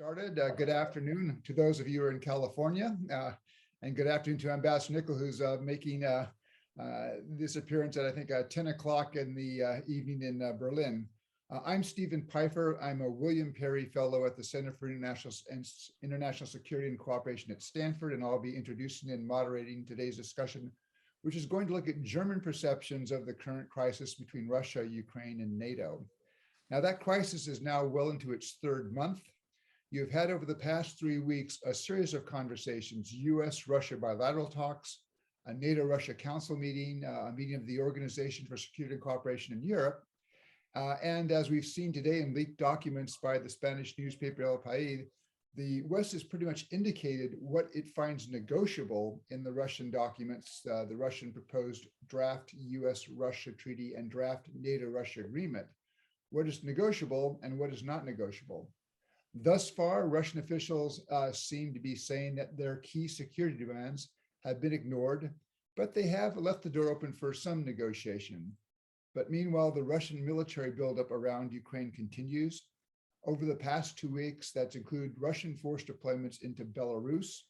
Started. Good afternoon to those of you who are in California, and good afternoon to Ambassador Nikel, who's making this appearance at, I think, 10 o'clock in the evening in Berlin. I'm Stephen Pfeiffer. I'm a William Perry Fellow at the Center for International Security and Cooperation at Stanford, and I'll be introducing and moderating today's discussion, which is going to look at German perceptions of the current crisis between Russia, Ukraine, and NATO. Now, that crisis is now well into its third month. You've had over the past 3 weeks a series of conversations, US-Russia bilateral talks, a NATO-Russia Council meeting, a meeting of the Organization for Security and Cooperation in Europe. And as we've seen today in leaked documents by the Spanish newspaper El País, the West has pretty much indicated what it finds negotiable in the Russian documents, the Russian proposed draft US-Russia treaty and draft NATO-Russia agreement. What is negotiable and what is not negotiable. Thus far, Russian officials seem to be saying that their key security demands have been ignored, but they have left the door open for some negotiation. But meanwhile, the Russian military buildup around Ukraine continues. Over the past 2 weeks, that's included Russian force deployments into Belarus,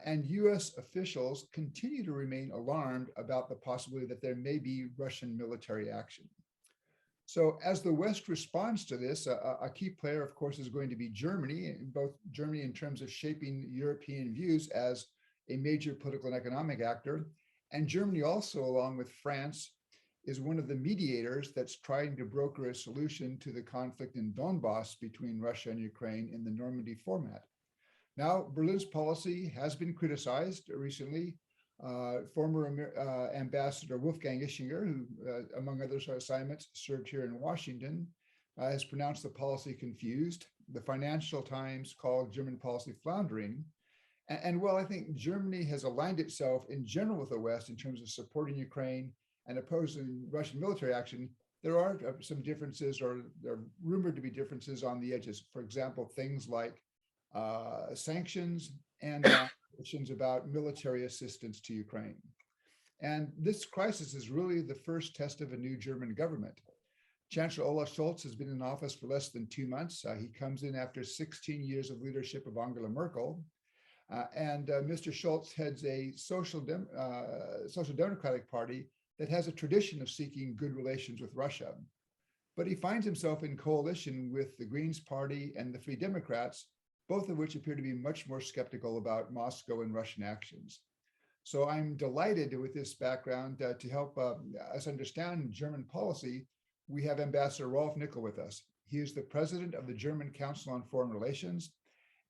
and US officials continue to remain alarmed about the possibility that there may be Russian military action. So as the West responds to this, a key player, of course, is going to be Germany, both Germany in terms of shaping European views as a major political and economic actor. And Germany also, along with France, is one of the mediators that's trying to broker a solution to the conflict in Donbass between Russia and Ukraine in the Normandy format. Now, Berlin's policy has been criticized recently. Former Ambassador Wolfgang Ischinger, who, among other assignments, served here in Washington, has pronounced the policy confused. The Financial Times called German policy floundering. And while I think Germany has aligned itself in general with the West in terms of supporting Ukraine and opposing Russian military action, there are some differences, or there are rumored to be differences on the edges. For example, things like sanctions and questions about military assistance to Ukraine. And this crisis is really the first test of a new German government. Chancellor Olaf Scholz has been in office for less than 2 months. He comes in after 16 years of leadership of Angela Merkel. And Mr. Scholz heads a social democratic party that has a tradition of seeking good relations with Russia. But he finds himself in coalition with the Greens Party and the Free Democrats, both of which appear to be much more skeptical about Moscow and Russian actions. So I'm delighted with this background to help us understand German policy. We have Ambassador Rolf Nikel with us. He is the president of the German Council on Foreign Relations.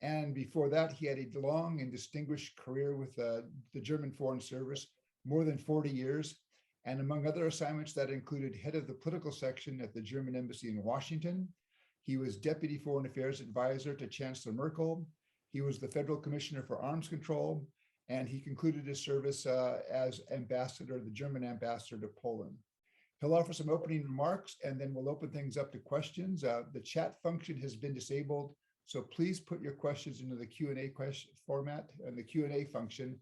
And before that, he had a long and distinguished career with the German Foreign Service, more than 40 years. And among other assignments, that included head of the political section at the German Embassy in Washington. He was Deputy Foreign Affairs Advisor to Chancellor Merkel. He was the Federal Commissioner for Arms Control, and he concluded his service as ambassador, the German ambassador to Poland. He'll offer some opening remarks, and then we'll open things up to questions. The chat function has been disabled, so please put your questions into the Q&A format and the Q&A function,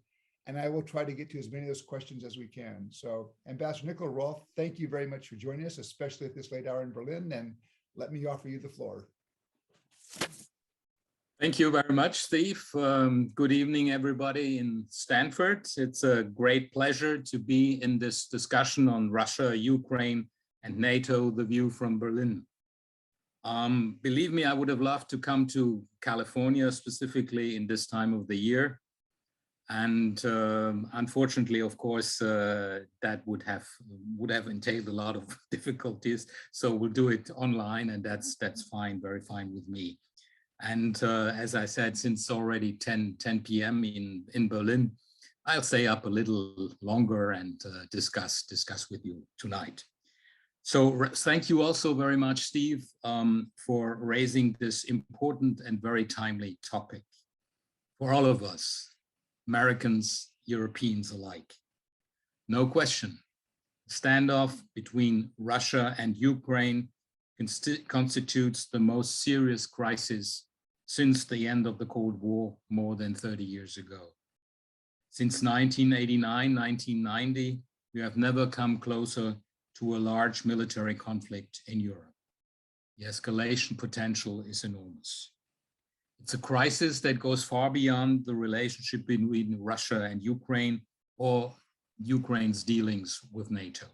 and I will try to get to as many of those questions as we can. So Ambassador Nikel, Rolf, thank you very much for joining us, especially at this late hour in Berlin, and let me offer you the floor. Thank you very much, Steve. Good evening, everybody in Stanford. It's a great pleasure to be in this discussion on Russia, Ukraine, and NATO, the view from Berlin. Believe me, I would have loved to come to California, specifically in this time of the year. And unfortunately, of course, that would have entailed a lot of difficulties. So we'll do it online, and that's fine, very fine with me. And as I said, since already 10 p.m. in Berlin, I'll stay up a little longer and discuss with you tonight. So thank you also very much, Steve, for raising this important and very timely topic for all of us, Americans, Europeans alike. No question, standoff between Russia and Ukraine constitutes the most serious crisis since the end of the Cold War more than 30 years ago. Since 1989, 1990, we have never come closer to a large military conflict in Europe. The escalation potential is enormous. It's a crisis that goes far beyond the relationship between Russia and Ukraine or Ukraine's dealings with NATO.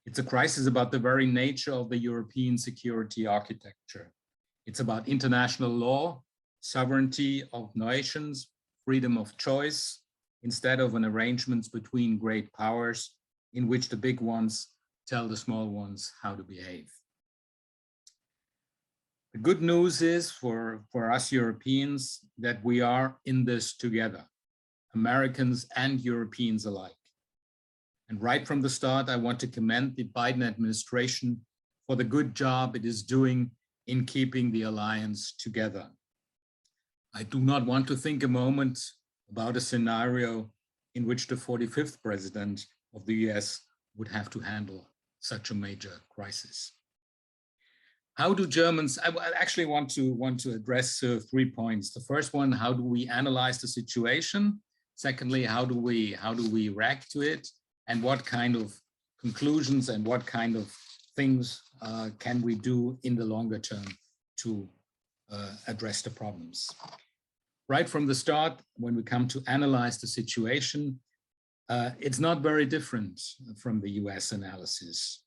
It's a crisis about the very nature of the European security architecture. It's about international law, sovereignty of nations, freedom of choice, instead of an arrangement between great powers in which the big ones tell the small ones how to behave. The good news is for us Europeans that we are in this together, Americans and Europeans alike. And right from the start, I want to commend the Biden administration for the good job it is doing in keeping the alliance together. I do not want to think a moment about a scenario in which the 45th president of the US would have to handle such a major crisis. How do Germans, I actually want to address 3 points. The first one, how do we analyze the situation? Secondly, how do we react to it? And what kind of conclusions and what kind of things can we do in the longer term to address the problems? Right from the start, when we come to analyze the situation, it's not very different from the US analysis.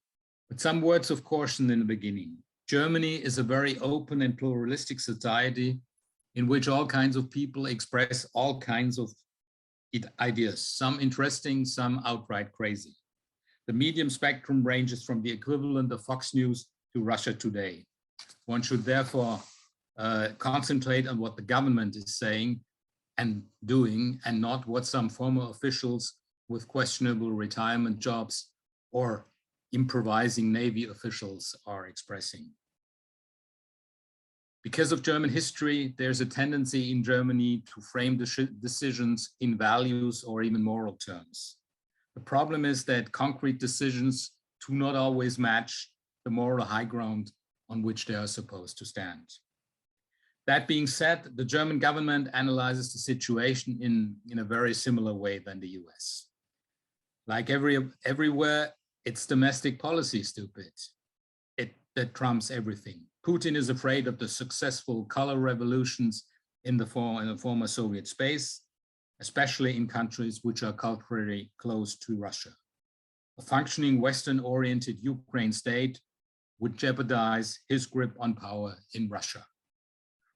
But some words of caution in the beginning. Germany is a very open and pluralistic society in which all kinds of people express all kinds of ideas, some interesting, some outright crazy. The medium spectrum ranges from the equivalent of Fox News to Russia Today. One should therefore concentrate on what the government is saying and doing, and not what some former officials with questionable retirement jobs or improvising Navy officials are expressing. Because of German history, there's a tendency in Germany to frame decisions in values or even moral terms. The problem is that concrete decisions do not always match the moral high ground on which they are supposed to stand. That being said, the German government analyzes the situation in a very similar way than the US. Like everywhere, it's domestic policy, stupid. That trumps everything. Putin is afraid of the successful color revolutions in the former Soviet space, especially in countries which are culturally close to Russia. A functioning Western-oriented Ukraine state would jeopardize his grip on power in Russia.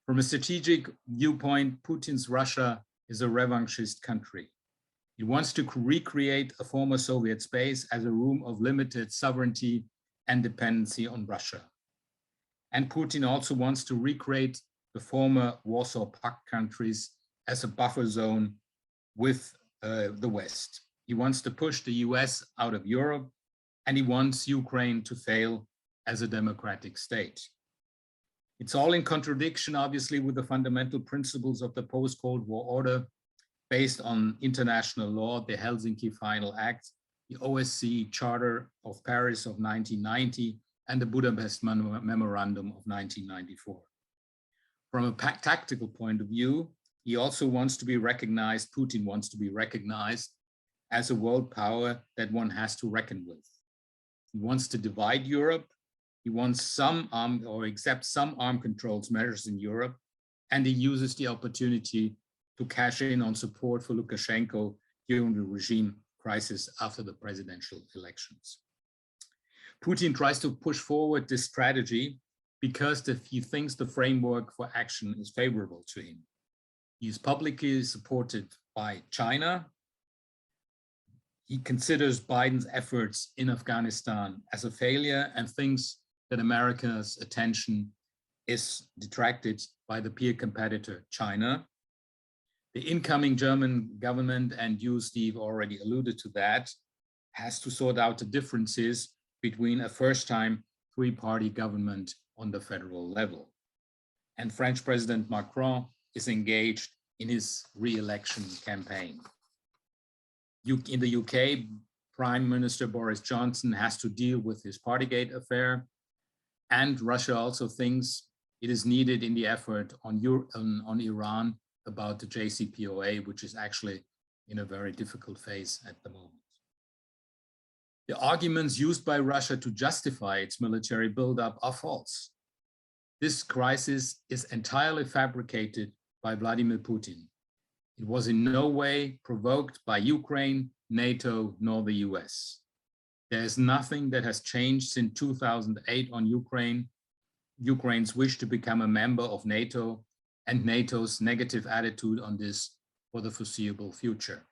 From a strategic viewpoint, Putin's Russia is a revanchist country. He wants to recreate a former Soviet space as a room of limited sovereignty and dependency on Russia. And Putin also wants to recreate the former Warsaw Pact countries as a buffer zone with the West. He wants to push the US out of Europe, and he wants Ukraine to fail as a democratic state. It's all in contradiction, obviously, with the fundamental principles of the post-Cold War order based on international law, the Helsinki Final Act, the OSCE Charter of Paris of 1990, and the Budapest Memorandum of 1994. From a tactical point of view, he also wants to be recognized, Putin wants to be recognized as a world power that one has to reckon with. He wants to divide Europe. He wants some armed or accept some armed controls measures in Europe, and he uses the opportunity to cash in on support for Lukashenko during the regime crisis after the presidential elections. Putin tries to push forward this strategy because he thinks the framework for action is favorable to him. He is publicly supported by China. He considers Biden's efforts in Afghanistan as a failure and thinks that America's attention is detracted by the peer competitor, China. The incoming German government, and you, Steve, already alluded to that, has to sort out the differences between a first-time three-party government on the federal level. And French President Macron is engaged in his re-election campaign. In the UK, Prime Minister Boris Johnson has to deal with his Partygate affair, and Russia also thinks it is needed in the effort on Iran about the JCPOA, which is actually in a very difficult phase at the moment. The arguments used by Russia to justify its military buildup are false. this crisis is entirely fabricated by Vladimir Putin. It was in no way provoked by Ukraine, NATO, nor the US. There is nothing that has changed since 2008 on Ukraine's wish to become a member of NATO, and NATO's negative attitude on this for the foreseeable future.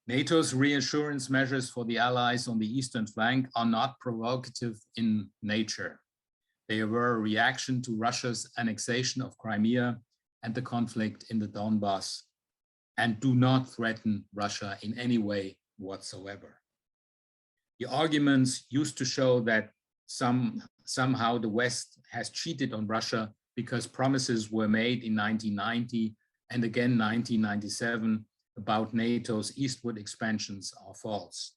NATO's reassurance measures for the allies on the eastern flank are not provocative in nature. They were a reaction to Russia's annexation of Crimea and the conflict in the Donbass, and do not threaten Russia in any way whatsoever. The arguments used to show that somehow the West has cheated on Russia because promises were made in 1990 and again 1997 about NATO's eastward expansions are false.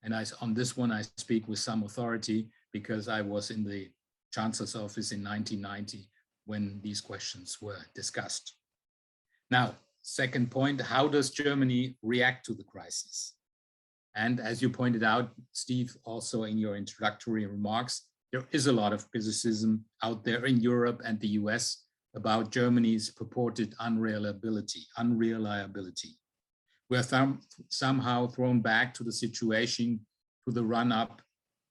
And on this one, I speak with some authority because I was in the Chancellor's office in 1990 when these questions were discussed. Now, second point, how does Germany react to the crisis? And as you pointed out, Steve, also in your introductory remarks, there is a lot of criticism out there in Europe and the US about Germany's purported unreliability. We're somehow thrown back to the situation, to the run-up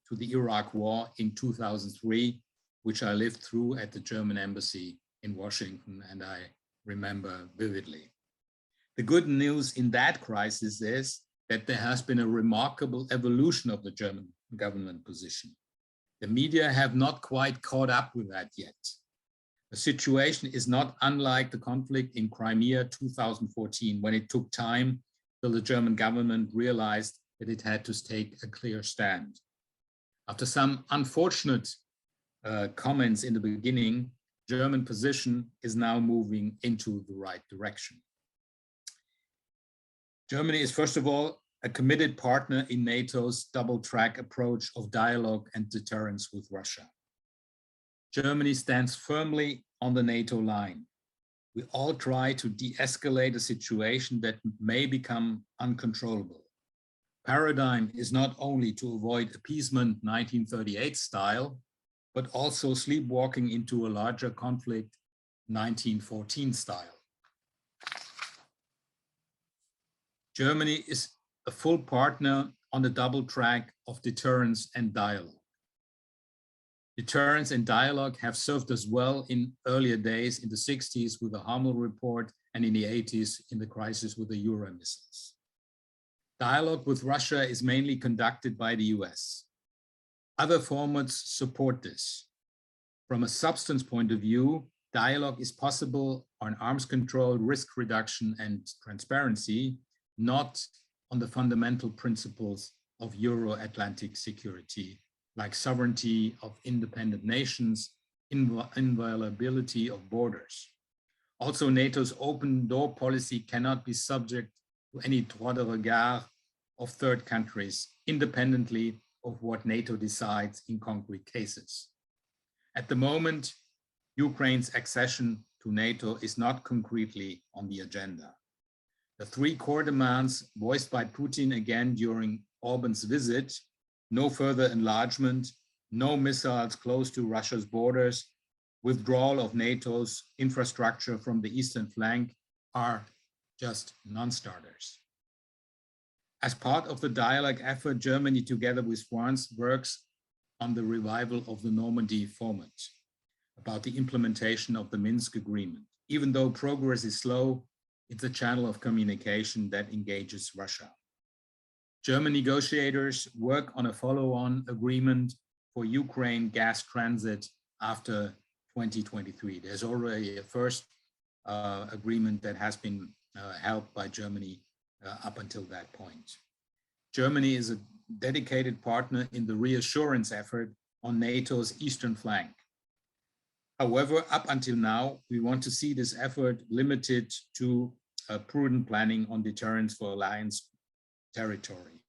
to the Iraq War in 2003, which I lived through at the German embassy in Washington, and I remember vividly. The good news in that crisis is that there has been a remarkable evolution of the German government position. The media have not quite caught up with that yet. The situation is not unlike the conflict in Crimea 2014, when it took time till the German government realized that it had to take a clear stand. After some unfortunate comments in the beginning, German position is now moving into the right direction. Germany is, first of all, a committed partner in NATO's double-track approach of dialogue and deterrence with Russia. Germany stands firmly on the NATO line. We all try to de-escalate a situation that may become uncontrollable. Paradigm is not only to avoid appeasement 1938 style, but also sleepwalking into a larger conflict 1914 style. Germany is a full partner on the double track of deterrence and dialogue. Deterrence and dialogue have served us well in earlier days in the 60s with the Hummel report and in the 80s in the crisis with the Euro missiles. Dialogue with Russia is mainly conducted by the US. Other formats support this. From a substance point of view, dialogue is possible on arms control, risk reduction, and transparency, not on the fundamental principles of Euro-Atlantic security, like sovereignty of independent nations, inviolability of borders. Also, NATO's open door policy cannot be subject to any droit de regard of third countries, independently of what NATO decides in concrete cases. At the moment, Ukraine's accession to NATO is not concretely on the agenda. The three core demands voiced by Putin again during Orban's visit, no further enlargement, no missiles close to Russia's borders, withdrawal of NATO's infrastructure from the eastern flank, are just non-starters. As part of the dialogue effort, Germany, together with France, works on the revival of the Normandy format, about the implementation of the Minsk agreement. Even though progress is slow, it's a channel of communication that engages Russia. German negotiators work on a follow-on agreement for Ukraine gas transit after 2023. There's already a first agreement that has been helped by Germany up until that point. Germany is a dedicated partner in the reassurance effort on NATO's eastern flank. However, up until now, we want to see this effort limited to prudent planning on deterrence for alliance territory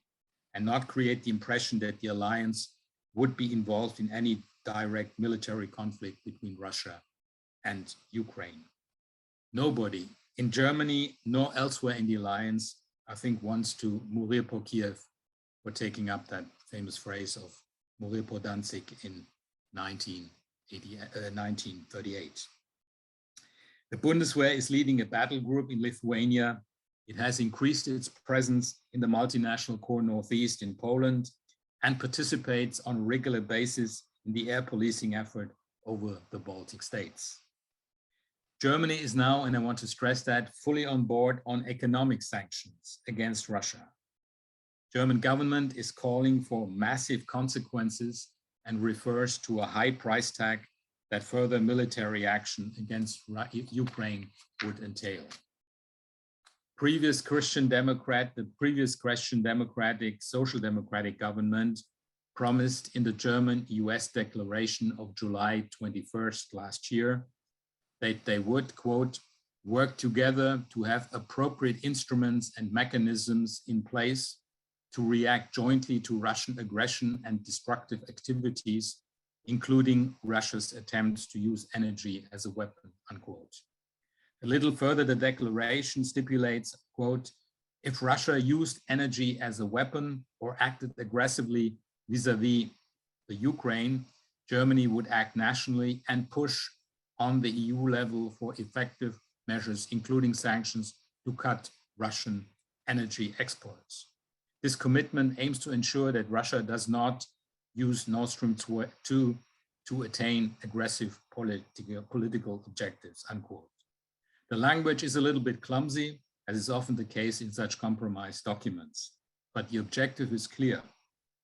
and not create the impression that the alliance would be involved in any direct military conflict between Russia and Ukraine. Nobody in Germany nor elsewhere in the alliance, I think, wants to mourir pour Kiev, for taking up that famous phrase of mourir pour Danzig in 19 1938. The Bundeswehr is leading a battle group in Lithuania. It has increased its presence in the multinational core Northeast in Poland and participates on a regular basis in the air policing effort over the Baltic states. Germany is now, and I want to stress that, fully on board on economic sanctions against Russia. German government is calling for massive consequences and refers to a high price tag that further military action against Ukraine would entail. The previous Christian democratic, social democratic government promised in the German-US declaration of July 21st last year that they would, quote, work together to have appropriate instruments and mechanisms in place to react jointly to Russian aggression and destructive activities, including Russia's attempts to use energy as a weapon, unquote. A little further, the declaration stipulates, quote, if Russia used energy as a weapon or acted aggressively vis-a-vis the Ukraine, Germany would act nationally and push on the EU level for effective measures, including sanctions, to cut Russian energy exports. This commitment aims to ensure that Russia does not use Nord Stream 2 to attain aggressive political objectives, unquote. The language is a little bit clumsy, as is often the case in such compromise documents, but the objective is clear.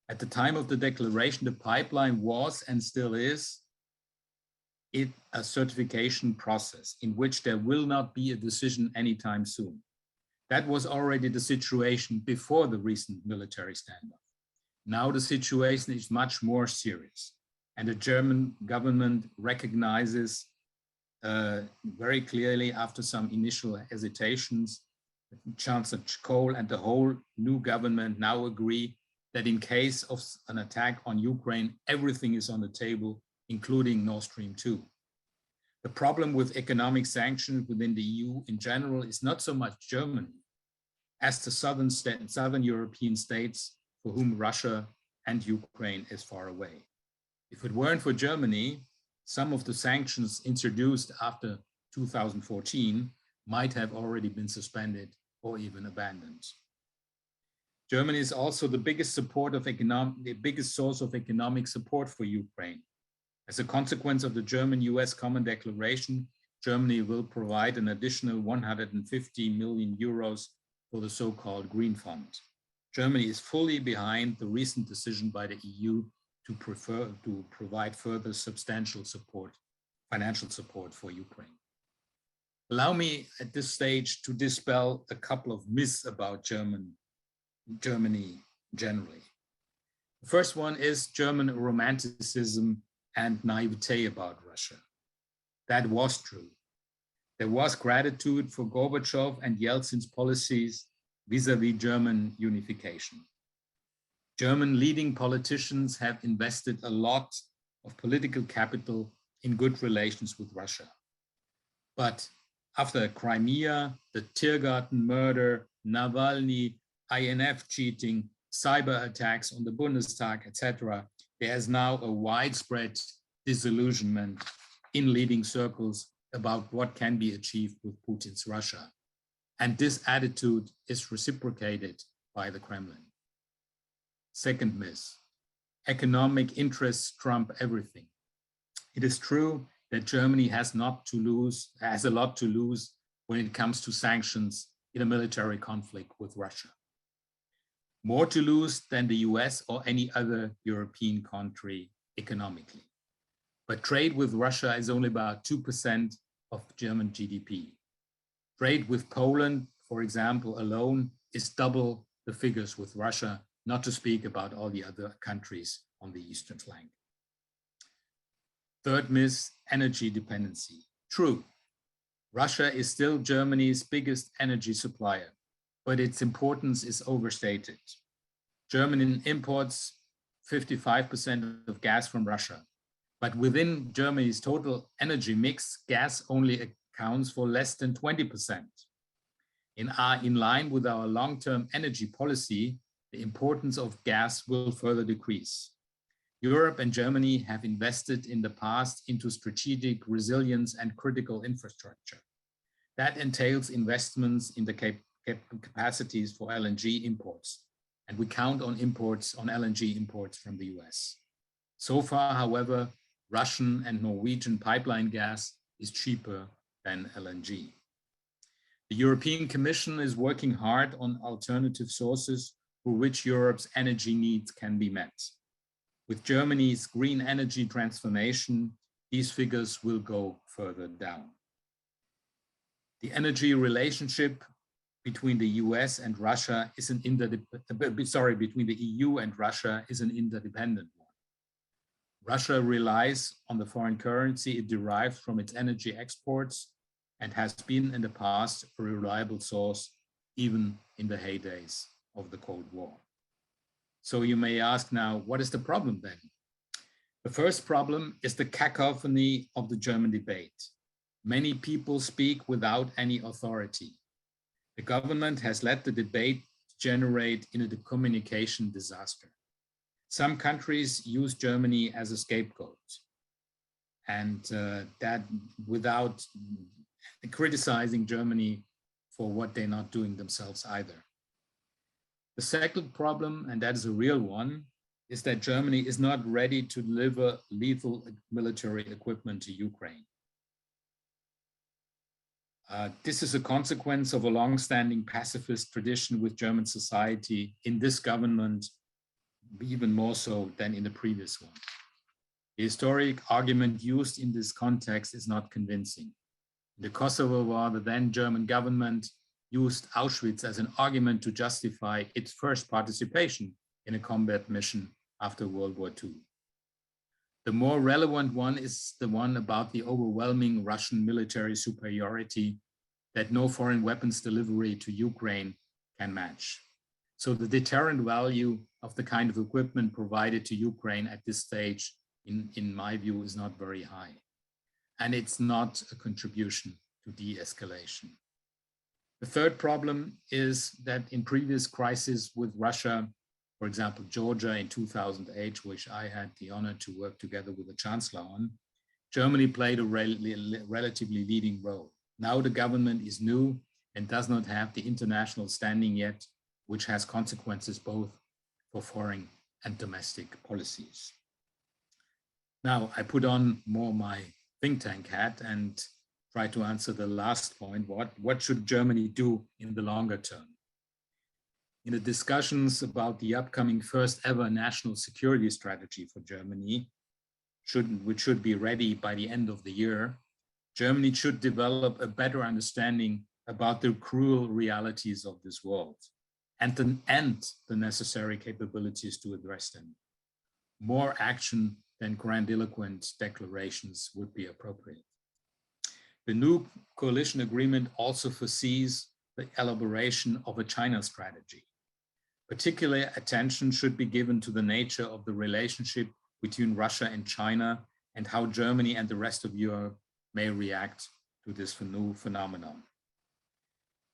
At the time of the declaration, the pipeline was and still is a certification process in which there will not be a decision anytime soon. That was already the situation before the recent military standoff. Now the situation is much more serious, and the German government recognizes very clearly, after some initial hesitations, Chancellor Kohl and the whole new government now agree that in case of an attack on Ukraine, everything is on the table, including Nord Stream 2. The problem with economic sanctions within the EU in general is not so much Germany as the southern European states for whom Russia and Ukraine is far away. If it weren't for Germany, some of the sanctions introduced after 2014 might have already been suspended or even abandoned. Germany is also the biggest source of economic support for Ukraine. As a consequence of the German-US Common Declaration, Germany will provide an additional 150 million euros for the so-called Green Fund. Germany is fully behind the recent decision by the EU to provide further substantial support, financial support for Ukraine. Allow me at this stage to dispel a couple of myths about Germany generally. The first one is German romanticism and naivete about Russia. That was true. There was gratitude for Gorbachev and Yeltsin's policies vis-a-vis German unification. German leading politicians have invested a lot of political capital in good relations with Russia. But after Crimea, the Tiergarten murder, Navalny, INF cheating, cyber attacks on the Bundestag, etc., there is now a widespread disillusionment in leading circles about what can be achieved with Putin's Russia. And this attitude is reciprocated by the Kremlin. Second myth, economic interests trump everything. It is true that Germany has a lot to lose when it comes to sanctions in a military conflict with Russia. More to lose than the US or any other European country economically. But trade with Russia is only about 2% of German GDP. Trade with Poland, for example, alone is double the figures with Russia, not to speak about all the other countries on the eastern flank. Third myth, energy dependency. True, Russia is still Germany's biggest energy supplier, but its importance is overstated. Germany imports 55% of gas from Russia, but within Germany's total energy mix, gas only accounts for less than 20%. In line with our long-term energy policy, the importance of gas will further decrease. Europe and Germany have invested in the past into strategic resilience and critical infrastructure. That entails investments in the capacities for LNG imports, and we count on imports, on LNG imports from the US. So far, however, Russian and Norwegian pipeline gas is cheaper than LNG. The European Commission is working hard on alternative sources for which Europe's energy needs can be met. With Germany's green energy transformation, these figures will go further down. The energy relationship between the US and Russia is between the EU and Russia is an interdependent one. Russia relies on the foreign currency it derives from its energy exports and has been in the past a reliable source, even in the heydays of the Cold War. So you may ask now, what is the problem then? The first problem is the cacophony of the German debate. Many people speak without any authority. The government has let the debate generate in a communication disaster. Some countries use Germany as a scapegoat, and that without criticizing Germany for what they're not doing themselves either. The second problem, and that is a real one, is that Germany is not ready to deliver lethal military equipment to Ukraine. This is a consequence of a long-standing pacifist tradition with German society in this government, even more so than in the previous one. The historic argument used in this context is not convincing. In the Kosovo War, the then German government used Auschwitz as an argument to justify its first participation in a combat mission after World War II. The more relevant one is the one about the overwhelming Russian military superiority that no foreign weapons delivery to Ukraine can match. So the deterrent value of the kind of equipment provided to Ukraine at this stage, in my view, is not very high. And it's not a contribution to de-escalation. The third problem is that in previous crises with Russia, for example, Georgia in 2008, which I had the honor to work together with the Chancellor on, Germany played a relatively leading role. Now the government is new and does not have the international standing yet, which has consequences both for foreign and domestic policies. Now I put on more my think tank hat and try to answer the last point. What should Germany do in the longer term? In the discussions about the upcoming first ever national security strategy for Germany, which should be ready by the end of the year, Germany should develop a better understanding about the cruel realities of this world and the necessary capabilities to address them. More action than grandiloquent declarations would be appropriate. The new coalition agreement also foresees the elaboration of a China strategy. Particular attention should be given to the nature of the relationship between Russia and China and how Germany and the rest of Europe may react to this new phenomenon.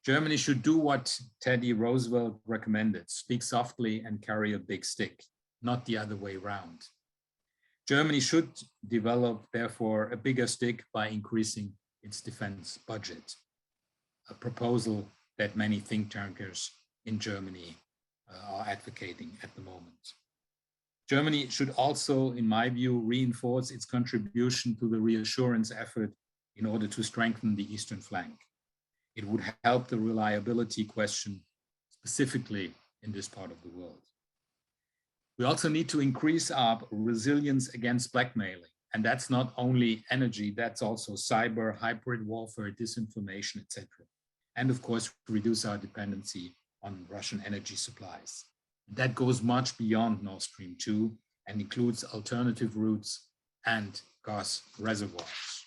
Germany should do what Teddy Roosevelt recommended, speak softly and carry a big stick, not the other way around. Germany should develop, therefore, a bigger stick by increasing its defense budget, a proposal that many think tankers in Germany are advocating at the moment. Germany should also, in my view, reinforce its contribution to the reassurance effort in order to strengthen the eastern flank. It would help the reliability question specifically in this part of the world. We also need to increase our resilience against blackmailing. And that's not only energy, that's also cyber, hybrid warfare, disinformation, etc. And of course, reduce our dependency on Russian energy supplies. That goes much beyond Nord Stream 2 and includes alternative routes and gas reservoirs.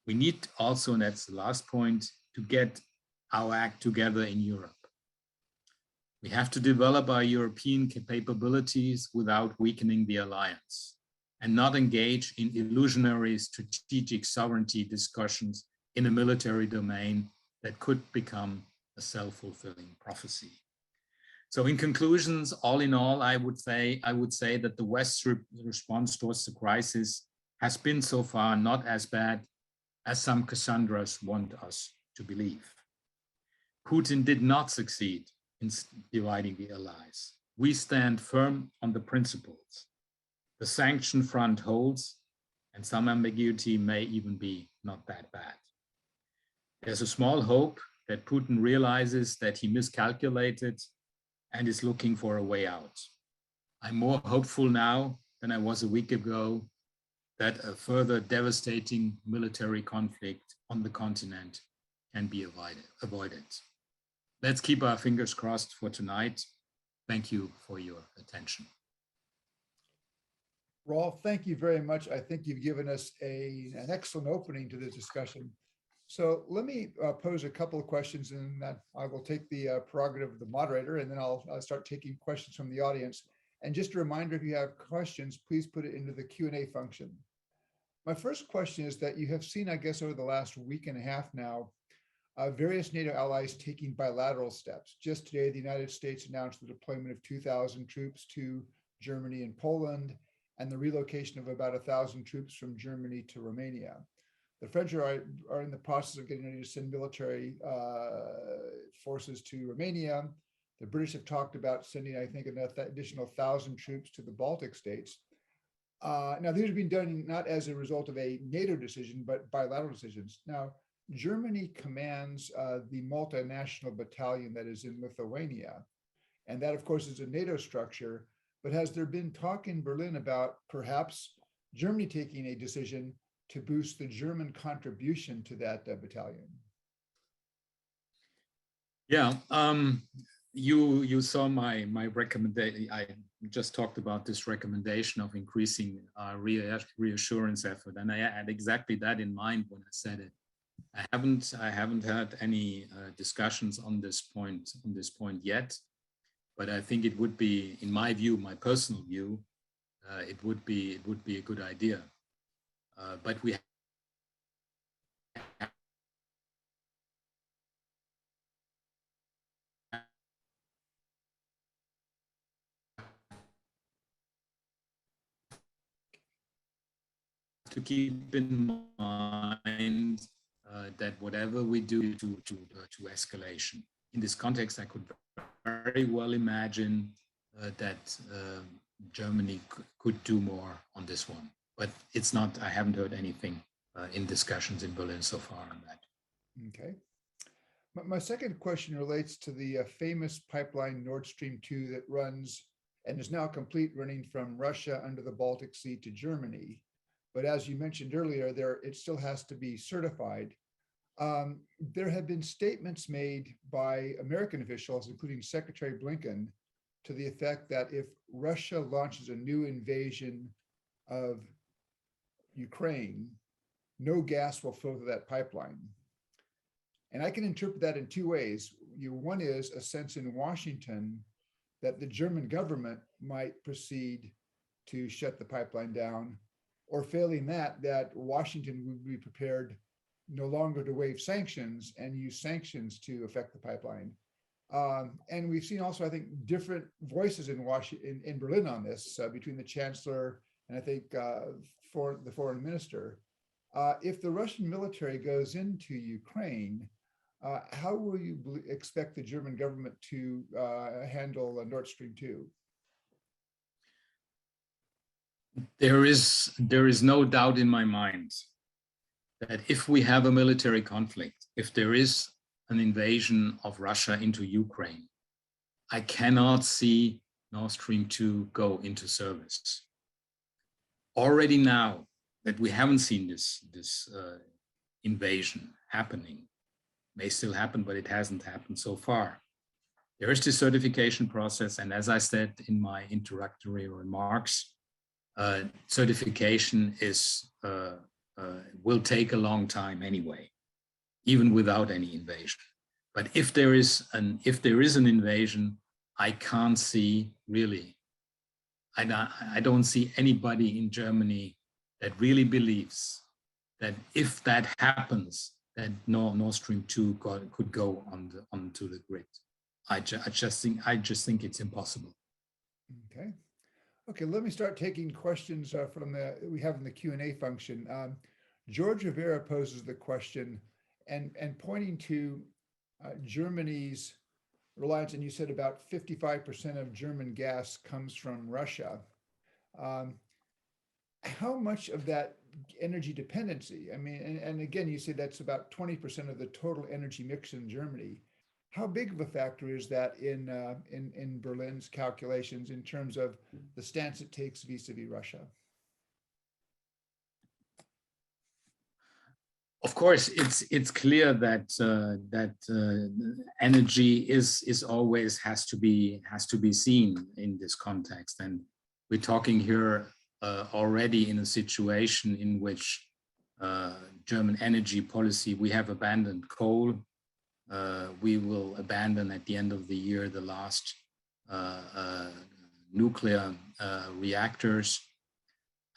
We need also, and that's the last point, to get our act together in Europe. We have to develop our European capabilities without weakening the alliance and not engage in illusionary strategic sovereignty discussions in a military domain that could become a self-fulfilling prophecy. So in conclusions, all in all, I would say that the West's response towards the crisis has been so far not as bad as some Cassandras want us to believe. Putin did not succeed in dividing the allies. We stand firm on the principles. The sanction front holds, and some ambiguity may even be not that bad. There's a small hope that Putin realizes that he miscalculated and is looking for a way out. I'm more hopeful now than I was a week ago that a further devastating military conflict on the continent can be avoided. Let's keep our fingers crossed for tonight. Thank you for your attention. Rolf, thank you very much. I think you've given us an excellent opening to this discussion. So let me pose a couple of questions, and I will take the prerogative of the moderator, and then I'll start taking questions from the audience. And just a reminder, if you have questions, please put it into the Q&A function. My first question is that you have seen, I guess, over the last week and a half now, various NATO allies taking bilateral steps. Just today, the United States announced the deployment of 2,000 troops to Germany and Poland, and the relocation of about 1,000 troops from Germany to Romania. The French are in the process of getting ready to send military forces to Romania. The British have talked about sending, I think, an additional 1,000 troops to the Baltic states. Now, these have been done not as a result of a NATO decision, but bilateral decisions. Now, Germany commands the multinational battalion that is in Lithuania. And that, of course, is a NATO structure. But has there been talk in Berlin about perhaps Germany taking a decision to boost the German contribution to that battalion? Yeah, you saw my recommendation. I just talked about this recommendation of increasing our reassurance effort, and I had exactly that in mind when I said it. I haven't had any discussions on this point yet, but I think it would be, in my view, my personal view, it would be a good idea. But we to keep in mind that whatever we do to escalation. In this context, I could very well imagine that Germany could do more on this one. But it's not, I haven't heard anything in discussions in Berlin so far on that. Okay. My second question relates to the famous pipeline Nord Stream 2 that runs and is now complete, running from Russia under the Baltic Sea to Germany. But as you mentioned earlier, it still has to be certified. There have been statements made by American officials, including Secretary Blinken, to the effect that if Russia launches a new invasion of Ukraine, no gas will flow through that pipeline. And I can interpret that in two ways. One is a sense in Washington that the German government might proceed to shut the pipeline down, or failing that Washington would be prepared no longer to waive sanctions and use sanctions to affect the pipeline. And we've seen also, I think, different voices in Washington, in Berlin on this, between the chancellor and I think the foreign minister. If the Russian military goes into Ukraine, how will you expect the German government to handle Nord Stream 2? There is no doubt in my mind that if we have a military conflict, if there is an invasion of Russia into Ukraine, I cannot see Nord Stream 2 go into service. Already now that we haven't seen this invasion happening, may still happen, but it hasn't happened so far. There is the certification process, and as I said in my introductory remarks, certification will take a long time anyway, even without any invasion. But if there is an invasion, I can't see really. I don't see anybody in Germany that really believes that if that happens, that Nord Stream 2 could go onto the grid. I just think it's impossible. Okay. Okay, let me start taking questions we have in the Q&A function. George Rivera poses the question and pointing to Germany's reliance, and you said about 55% of German gas comes from Russia. How much of that energy dependency, I mean, and again, you say that's about 20% of the total energy mix in Germany. How big of a factor is that in Berlin's calculations in terms of the stance it takes vis-a-vis Russia? Of course, it's clear that energy is always has to be seen in this context, and we're talking here already in a situation in which German energy policy, we have abandoned coal. We will abandon at the end of the year the last nuclear reactors,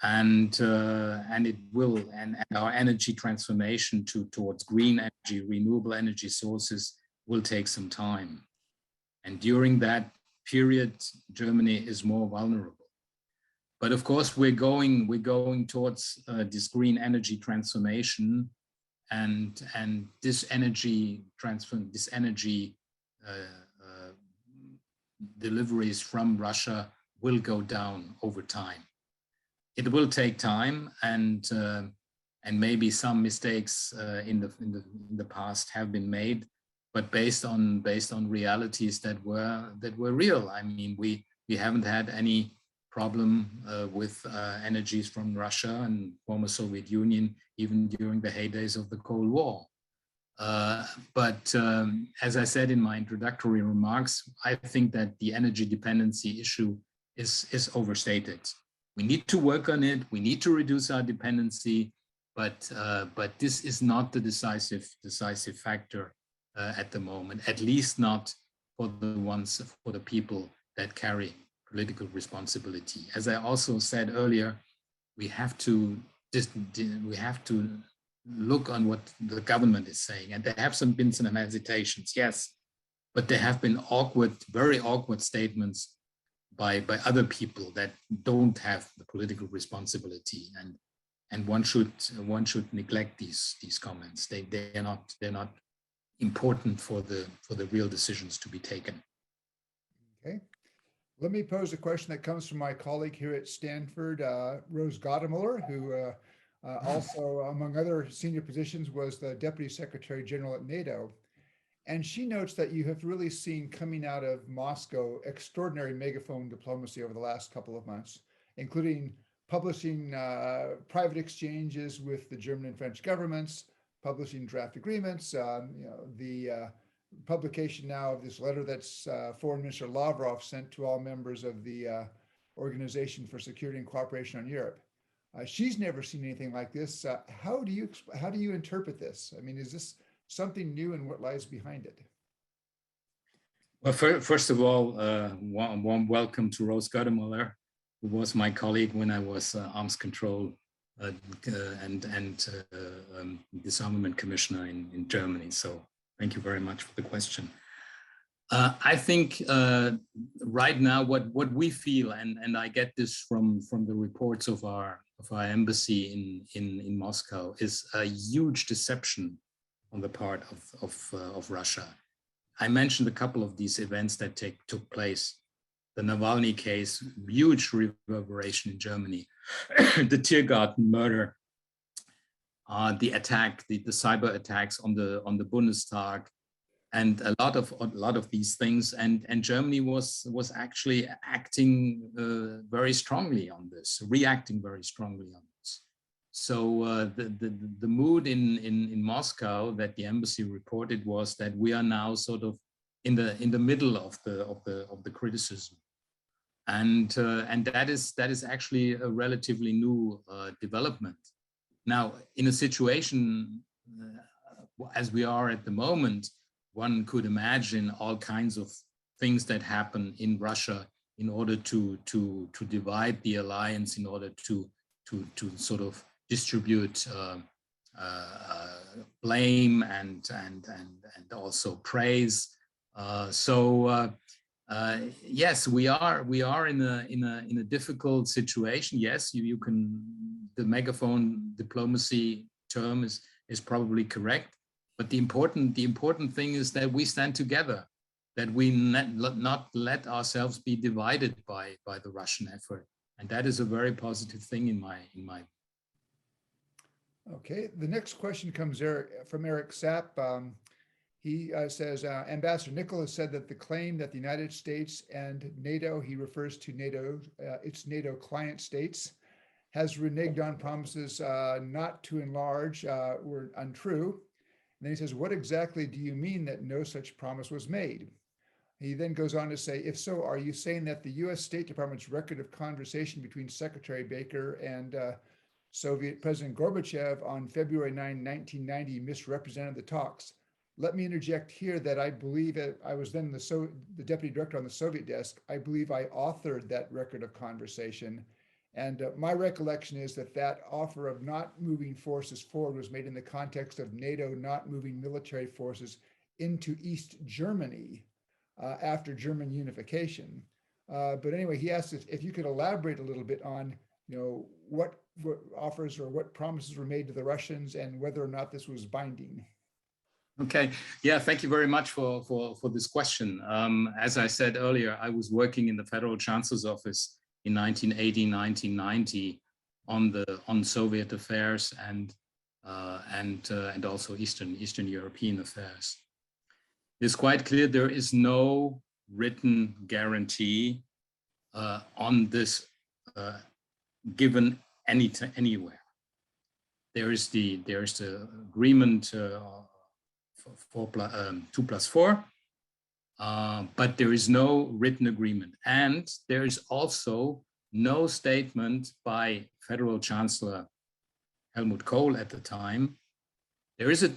and our energy transformation towards green energy, renewable energy sources will take some time. And during that period, Germany is more vulnerable. But of course, we're going towards this green energy transformation, and this energy deliveries from Russia will go down over time. It will take time, and maybe some mistakes in the past have been made, but based on realities that were real. I mean, we haven't had any problem with energies from Russia and former Soviet Union, even during the heydays of the Cold War. But as I said in my introductory remarks, I think that the energy dependency issue is overstated. We need to work on it. We need to reduce our dependency, but this is not the decisive factor at the moment. At least not for the people that carry political responsibility. As I also said earlier, we have to look on what the government is saying, and there have been some hesitations, yes, but there have been very awkward statements by other people that don't have the political responsibility, and one should neglect these comments. They're not important for the real decisions to be taken. Okay. Let me pose a question that comes from my colleague here at Stanford, Rose Gottemuller, who also, among other senior positions, was the Deputy Secretary General at NATO. And she notes that you have really seen coming out of Moscow extraordinary megaphone diplomacy over the last couple of months, including publishing private exchanges with the German and French governments, publishing draft agreements, the publication now of this letter that's Foreign Minister Lavrov sent to all members of the Organization for Security and Cooperation on Europe. She's never seen anything like this. How do you interpret this? I mean, is this something new, and what lies behind it? Well, first of all, warm welcome to Rose Gottemuller, who was my colleague when I was Arms Control and Disarmament Commissioner in Germany. So thank you very much for the question. I think right now what we feel, and I get this from the reports of our embassy in Moscow, is a huge deception on the part of Russia. I mentioned a couple of these events that took place. The Navalny case, huge reverberation in Germany, the Tiergarten murder, the attack, the cyber attacks on the Bundestag, and a lot of these things, and Germany was actually acting very strongly on this, reacting very strongly on this. So the mood in Moscow that the embassy reported was that we are now sort of in the middle of the criticism, and that is actually a relatively new development. Now, in a situation as we are at the moment, one could imagine all kinds of things that happen in Russia in order to divide the alliance, in order to sort of distribute blame and also praise. Yes, we are in a difficult situation. Yes, you can, the megaphone diplomacy term is probably correct, but the important thing is that we stand together, that we not let ourselves be divided by the Russian effort, and that is a very positive thing in my. Okay, the next question comes from Eric Sapp. He says, Ambassador Nikel has said that the claim that the United States and NATO, he refers to NATO, its NATO client states, has reneged on promises not to enlarge were untrue. And then he says, what exactly do you mean that no such promise was made? He then goes on to say, if so, are you saying that the US State Department's record of conversation between Secretary Baker and Soviet President Gorbachev on February 9, 1990 misrepresented the talks? Let me interject here that I believe I was then the deputy director on the Soviet desk. I believe I authored that record of conversation. And my recollection is that offer of not moving forces forward was made in the context of NATO not moving military forces into East Germany after German unification. But anyway, he asked if you could elaborate a little bit on, what offers or what promises were made to the Russians and whether or not this was binding. Okay, yeah, thank you very much for this question. As I said earlier, I was working in the Federal Chancellor's Office in 1980, 1990 on Soviet affairs and also Eastern European affairs. It's quite clear there is no written guarantee on this given anywhere. There is the agreement. 2+4, but there is no written agreement, and there is also no statement by Federal Chancellor Helmut Kohl at the time. There is a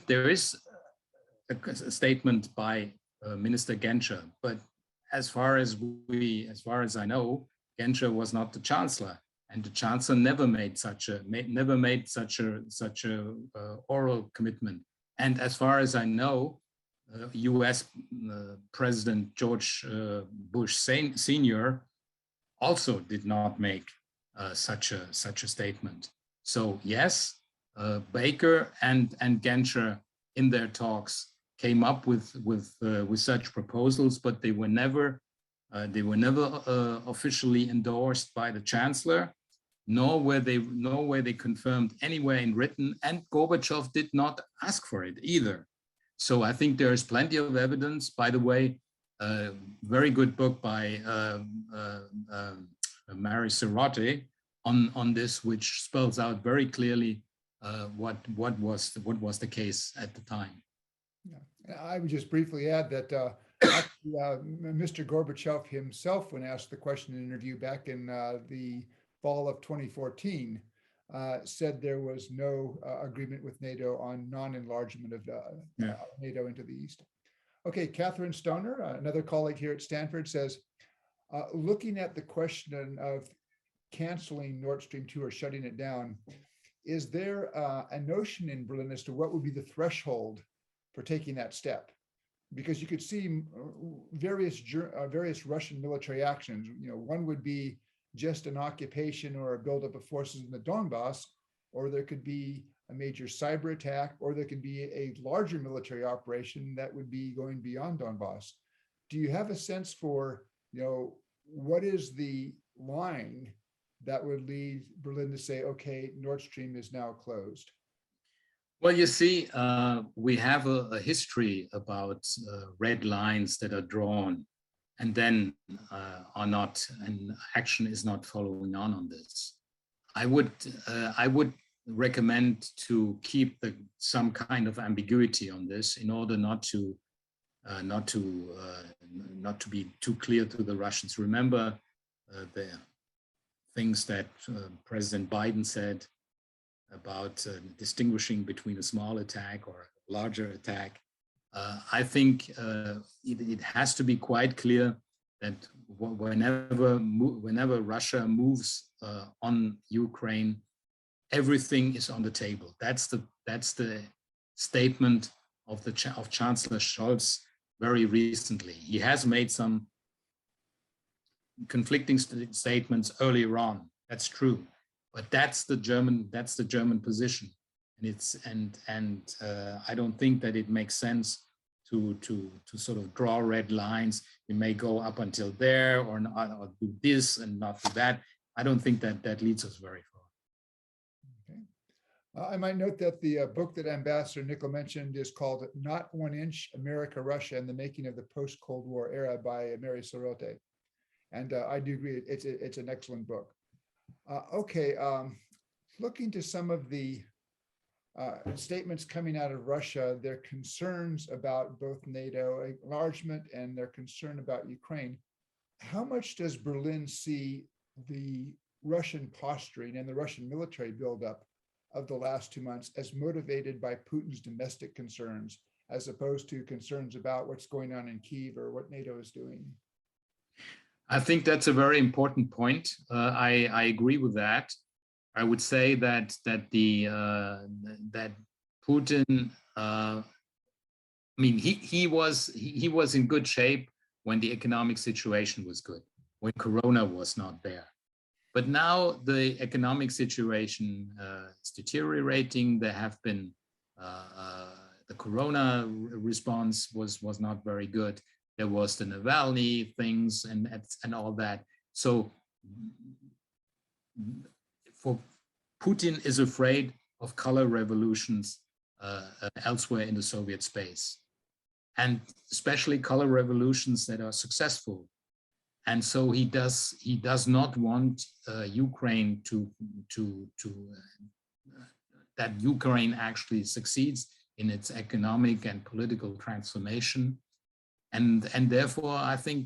statement by Minister Genscher, but as far as I know, Genscher was not the Chancellor, and the Chancellor never made such a oral commitment. And as far as I know, US President George Bush Sr. also did not make such a statement. So yes, Baker and Genscher in their talks came up with such proposals, but they were never officially endorsed by the Chancellor, nor were they confirmed anywhere in written, and Gorbachev did not ask for it either. So I think there is plenty of evidence. By the way, very good book by Mary Serrote on this, which spells out very clearly what was the case at the time. Yeah. I would just briefly add that Mr. Gorbachev himself, when asked the question in an interview back in the fall of 2014, said there was no agreement with NATO on non-enlargement of NATO into the East. Okay, Catherine Stoner, another colleague here at Stanford, says, looking at the question of canceling Nord Stream 2 or shutting it down, is there a notion in Berlin as to what would be the threshold for taking that step? Because you could see various Russian military actions. One would be just an occupation or a buildup of forces in the Donbass, or there could be a major cyber attack, or there could be a larger military operation that would be going beyond Donbass. Do you have a sense for, what is the line that would lead Berlin to say, okay, Nord Stream is now closed? Well, you see, we have a history about red lines that are drawn and then are not, and action is not following on this. I would recommend to keep some kind of ambiguity on this in order not to be too clear to the Russians. Remember the things that President Biden said about distinguishing between a small attack or a larger attack. I think it has to be quite clear that whenever Russia moves on Ukraine, everything is on the table. That's the statement of Chancellor Scholz very recently. He has made some conflicting statements earlier on. That's true, but that's the German position, and I don't think that it makes sense to sort of draw red lines. We may go up until there, or not, or do this and not do that. I don't think that leads us very far. I might note that the book that Ambassador Nikel mentioned is called "Not 1 Inch: America, Russia, and the Making of the Post-Cold War Era" by Mary Sorote. And I do agree, it's an excellent book. Okay, looking to some of the statements coming out of Russia, their concerns about both NATO enlargement and their concern about Ukraine. How much does Berlin see the Russian posturing and the Russian military buildup of the last 2 months as motivated by Putin's domestic concerns, as opposed to concerns about what's going on in Kyiv or what NATO is doing? I think that's a very important point. I agree with that. I would say that Putin, I mean, he was in good shape when the economic situation was good, when Corona was not there. But now the economic situation is deteriorating. There have been the Corona response was not very good. There was the Navalny things and all that. So for Putin is afraid of color revolutions elsewhere in the Soviet space, and especially color revolutions that are successful. And so he does not want Ukraine that Ukraine actually succeeds in its economic and political transformation. And therefore, I think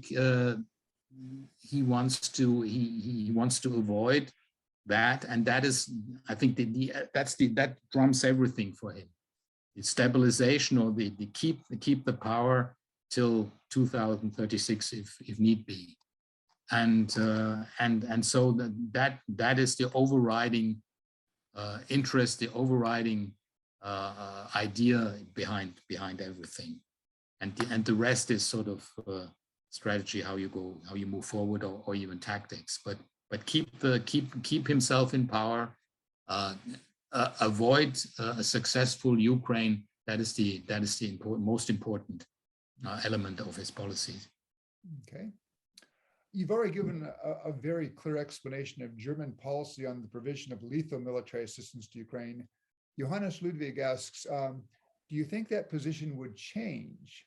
he wants to avoid that, and that is, I think, that trumps everything for him. The stabilization, or the keep the power till 2036 if need be, and so that is the overriding interest, the overriding idea behind everything. And the rest is sort of strategy, how you move forward, or even tactics. But keep himself in power, avoid a successful Ukraine. That is the most important element of his policies. Okay, you've already given a very clear explanation of German policy on the provision of lethal military assistance to Ukraine. Johannes Ludwig asks, do you think that position would change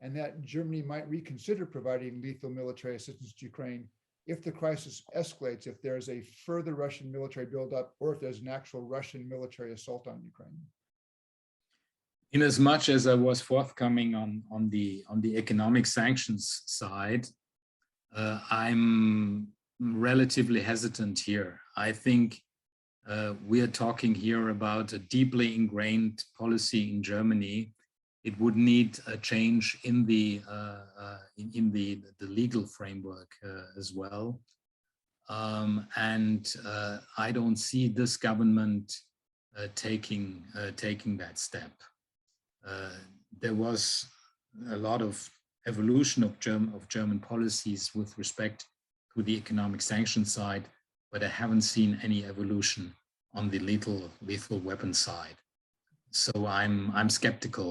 and that Germany might reconsider providing lethal military assistance to Ukraine if the crisis escalates, if there's a further Russian military buildup, or if there's an actual Russian military assault on Ukraine? In as much as I was forthcoming on the economic sanctions side, I'm relatively hesitant here. I think we are talking here about a deeply ingrained policy in Germany. It would need a change in the legal framework as well, and I don't see this government taking that step. There was a lot of evolution of German policies with respect to the economic sanction side, but I haven't seen any evolution on the lethal weapon side. So I'm skeptical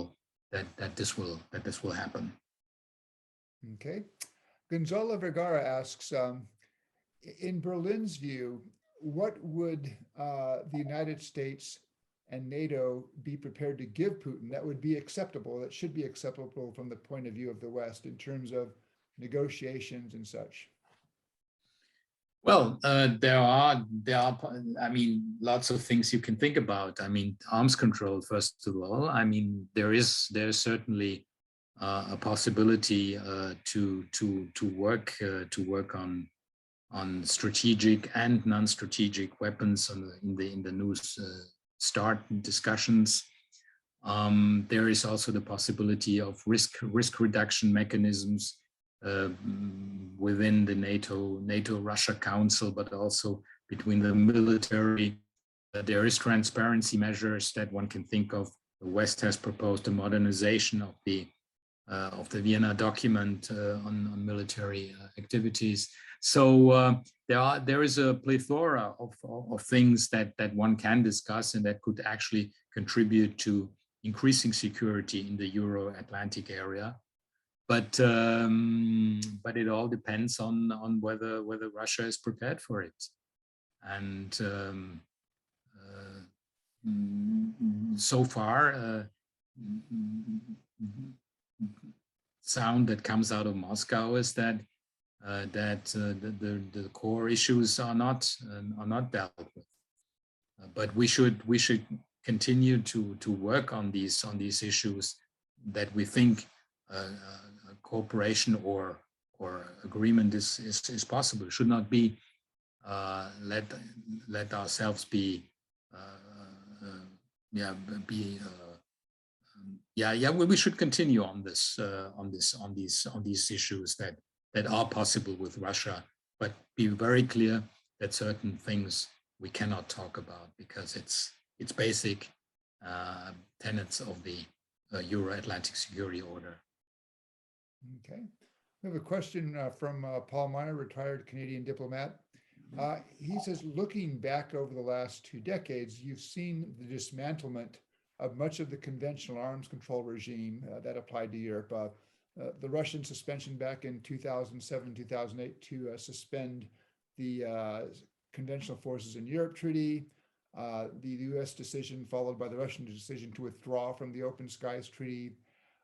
that this will happen. Okay, Gonzalo Vergara asks, in Berlin's view, what would the United States and NATO be prepared to give Putin that would be acceptable, that should be acceptable from the point of view of the West in terms of negotiations and such? Well, there are, I mean, lots of things you can think about. I mean, arms control, first of all. I mean, there's certainly a possibility to work on strategic and non-strategic weapons in the new START discussions. There is also the possibility of risk reduction mechanisms within the NATO-Russia Council, but also between the military. There is transparency measures that one can think of. The West has proposed a modernization of the the Vienna document on military activities. So there is a plethora of things that one can discuss and that could actually contribute to increasing security in the Euro-Atlantic area. But it all depends on whether Russia is prepared for it. And so far, sound that comes out of Moscow is that the core issues are not dealt with. But we should continue to work on these issues that we think cooperation or agreement is possible. It should not be let ourselves be we should continue on these issues that are possible with Russia, but be very clear that certain things we cannot talk about because it's basic tenets of the Euro-Atlantic Security Order. Okay, we have a question from Paul Meyer, retired Canadian diplomat. He says, looking back over the last 2 decades, you've seen the dismantlement of much of the conventional arms control regime that applied to Europe. The Russian suspension back in 2007, 2008 to suspend the conventional forces in Europe treaty, the US decision followed by the Russian decision to withdraw from the Open Skies Treaty,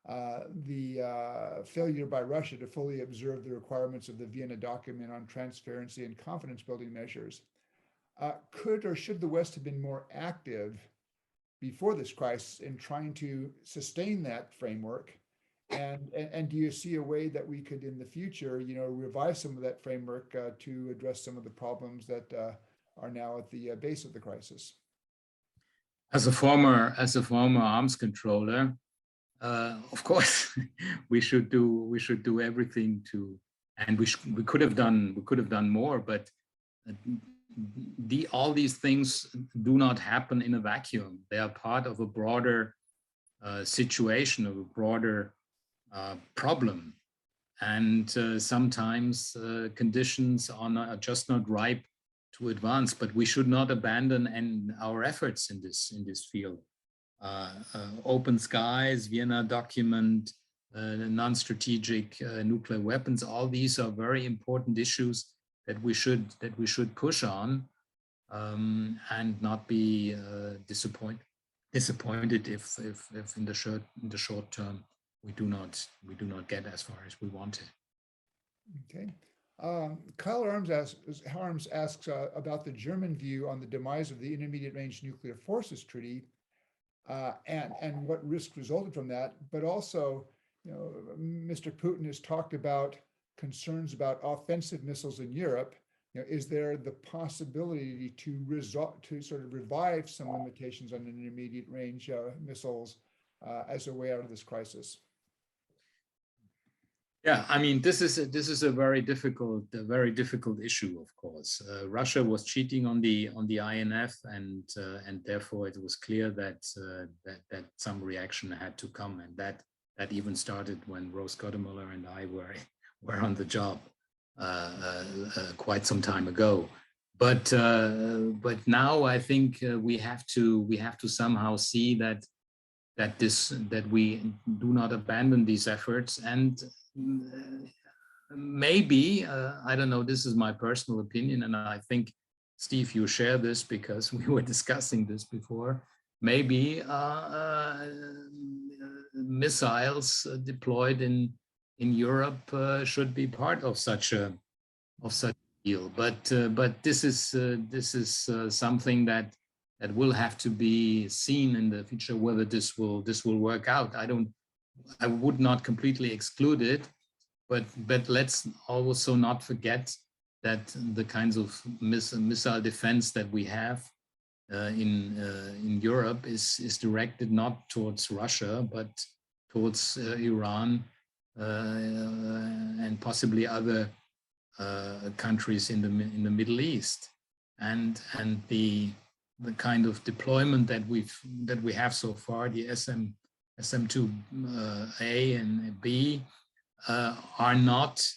the failure by Russia to fully observe the requirements of the Vienna document on transparency and confidence building measures. Could or should the West have been more active before this crisis in trying to sustain that framework? And do you see a way that we could in the future, revive some of that framework to address some of the problems that are now at the base of the crisis? As a former arms controller, of course, we should do everything to, and we could have done more, but all these things do not happen in a vacuum. They are part of a broader situation, of a broader problem, and sometimes conditions are just not ripe to advance. But we should not abandon our efforts in this field. Open skies, Vienna document, non-strategic nuclear weapons. All these are very important issues that we should push on, and not be disappointed if in the short term we do not get as far as we wanted. Okay. Kyle Arms asks about the German view on the demise of the Intermediate Range Nuclear Forces Treaty, and what risk resulted from that. But also, Mr. Putin has talked about concerns about offensive missiles in Europe. Is there the possibility to sort of revive some limitations on intermediate range missiles as a way out of this crisis? Yeah, I mean, this is a very difficult issue. Of course, Russia was cheating on the INF, and therefore it was clear that some reaction had to come, and that even started when Rose Gottemoeller and I were on the job quite some time ago. But now I think we have to somehow see that we do not abandon these efforts. And maybe, I don't know, this is my personal opinion, and I think, Steve, you share this because we were discussing this before, maybe missiles deployed in Europe should be part of such a deal. But this is something that will have to be seen in the future, whether this will work out. I would not completely exclude it, but let's also not forget that the kinds of missile defense that we have in Europe is directed not towards Russia, but towards Iran and possibly other countries in the Middle East, and the kind of deployment that we have so far, the SM-2A and B are not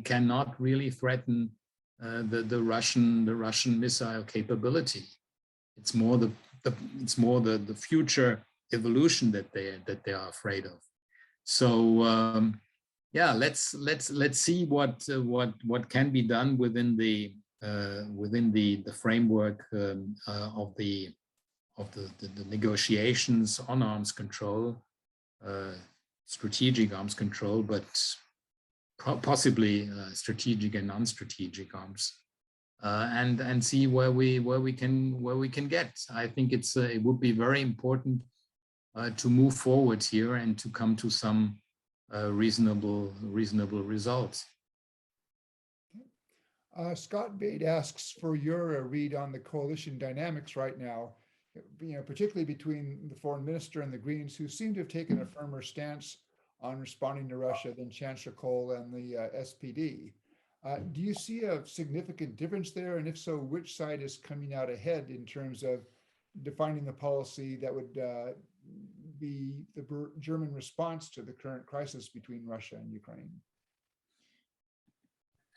cannot really threaten the Russian missile capability. It's more the future evolution that they are afraid of. So yeah, let's see what can be done within the framework of the negotiations on arms control, strategic arms control, but possibly strategic and non-strategic arms, and see where we can get. I think it would be very important to move forward here and to come to some reasonable results. Scott Bate asks for your read on the coalition dynamics right now, particularly between the foreign minister and the Greens, who seem to have taken a firmer stance on responding to Russia than Chancellor Kohl and the SPD. Do you see a significant difference there? And if so, which side is coming out ahead in terms of defining the policy that would be the German response to the current crisis between Russia and Ukraine?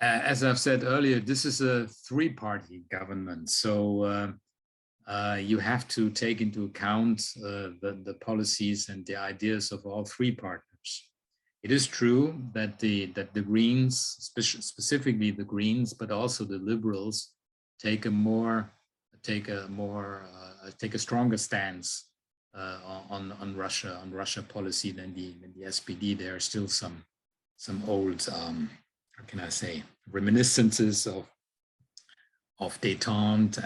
As I've said earlier, this is a three-party government. So you have to take into account the policies and the ideas of all three partners. It is true that the Greens, specifically the Greens, but also the Liberals, take a stronger stance on Russia policy than the SPD. There are still some old how can I say, reminiscences of détente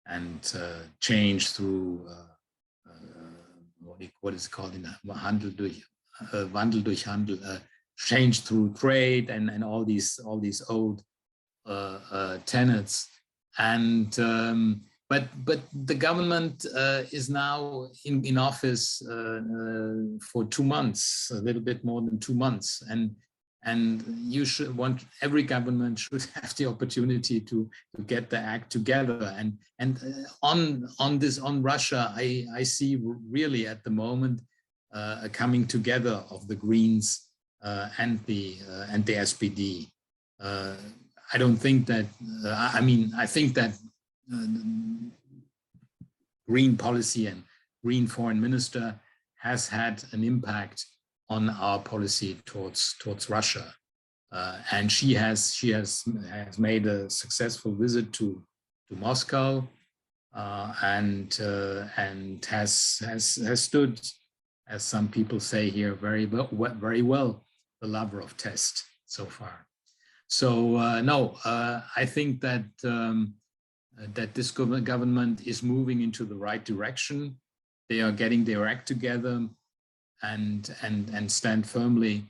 and change through what is called in Wandel durch Handel, change through trade and all these old tenets. And but the government is now in office for 2 months, a little bit more than 2 months, and every government should have the opportunity to get the act together. And on Russia, I see really at the moment a coming together of the Greens and the SPD. I don't think that. I think that Green policy and Green foreign minister has had an impact on our policy towards Russia, and she has made a successful visit to Moscow, and has stood, as some people say here, very well the Lavrov test so far. So no, I think that that this government is moving into the right direction. They are getting their act together and stand firmly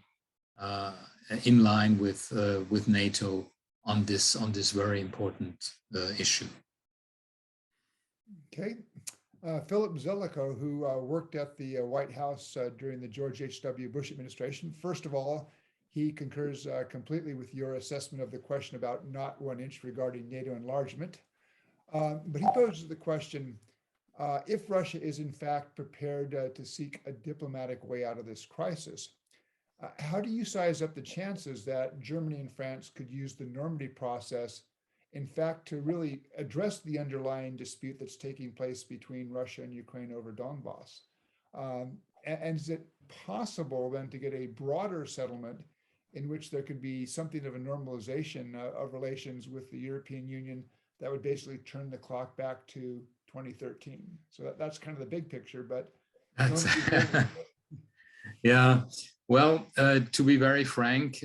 in line with NATO on this very important issue. Okay, Philip Zelikow, who worked at the White House during the George H.W. Bush administration. First of all, he concurs completely with your assessment of the question about not 1 inch regarding NATO enlargement. But he poses the question, if Russia is in fact prepared to seek a diplomatic way out of this crisis, how do you size up the chances that Germany and France could use the Normandy process, in fact, to really address the underlying dispute that's taking place between Russia and Ukraine over Donbass? And is it possible then to get a broader settlement in which there could be something of a normalization of relations with the European Union that would basically turn the clock back to 2013? So that's kind of the big picture, but yeah. Well, to be very frank,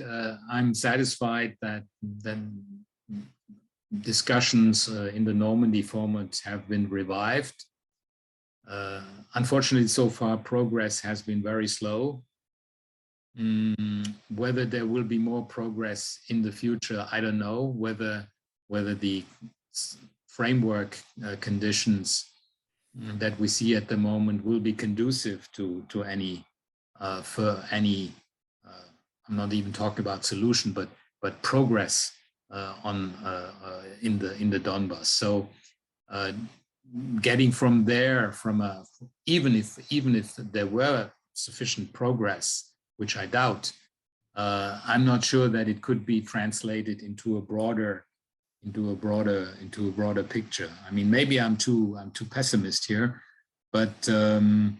I'm satisfied that discussions in the Normandy format have been revived. Unfortunately, so far progress has been very slow. Whether there will be more progress in the future, I don't know. Whether the framework conditions that we see at the moment will be conducive to any I'm not even talking about solution, but progress in the Donbass. So getting from there, even if there were sufficient progress, which I doubt, I'm not sure that it could be translated into a broader picture. I mean, maybe I'm too pessimist here, but the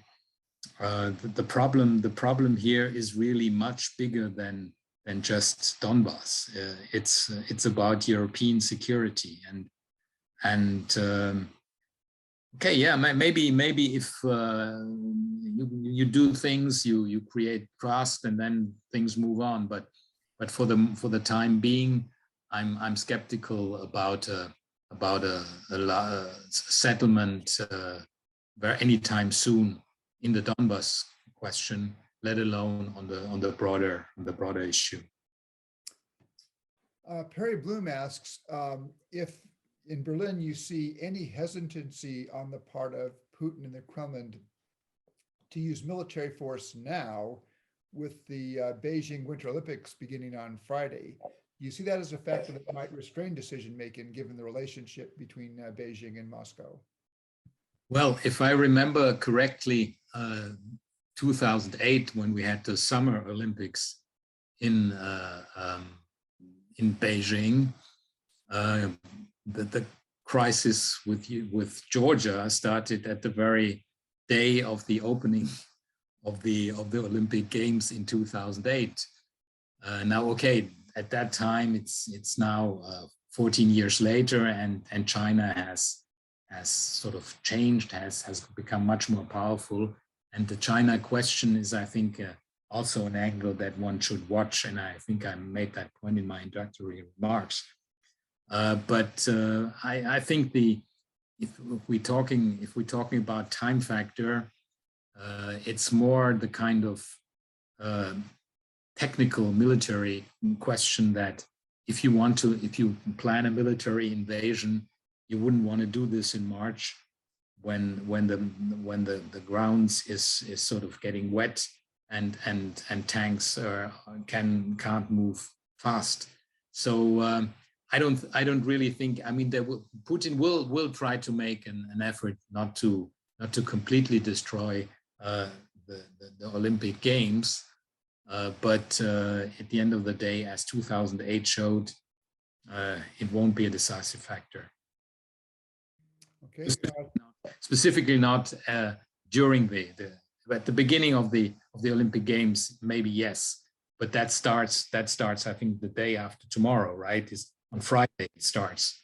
problem here is really much bigger than just Donbass. It's about European security and okay, yeah, maybe if you do things, you create trust, and then things move on. But for the time being, I'm skeptical about a settlement anytime soon in the Donbass question, let alone on the broader issue. Perry Bloom asks if in Berlin you see any hesitancy on the part of Putin and the Kremlin to use military force now, with the Beijing Winter Olympics beginning on Friday. Do you see that as a factor that might restrain decision making given the relationship between Beijing and Moscow? Well, if I remember correctly, 2008, when we had the Summer Olympics in Beijing, the crisis with Georgia started at the very day of the opening of the Olympic Games in 2008. Now, okay, at that time it's now 14 years later, and China has sort of changed, has become much more powerful, and the China question is, I think, also an angle that one should watch, and I think I made that point in my introductory remarks. But I think if we're talking about time factor, it's more the kind of technical military question that if you plan a military invasion, you wouldn't want to do this in March when the grounds is sort of getting wet and tanks can't move fast. So I don't really think. I mean, Putin will try to make an effort not to completely destroy the Olympic Games, but at the end of the day, as 2008 showed, it won't be a decisive factor. Okay. Specifically not during at the beginning of the Olympic Games, maybe yes, but that starts I think the day after tomorrow, right? Is on Friday it starts,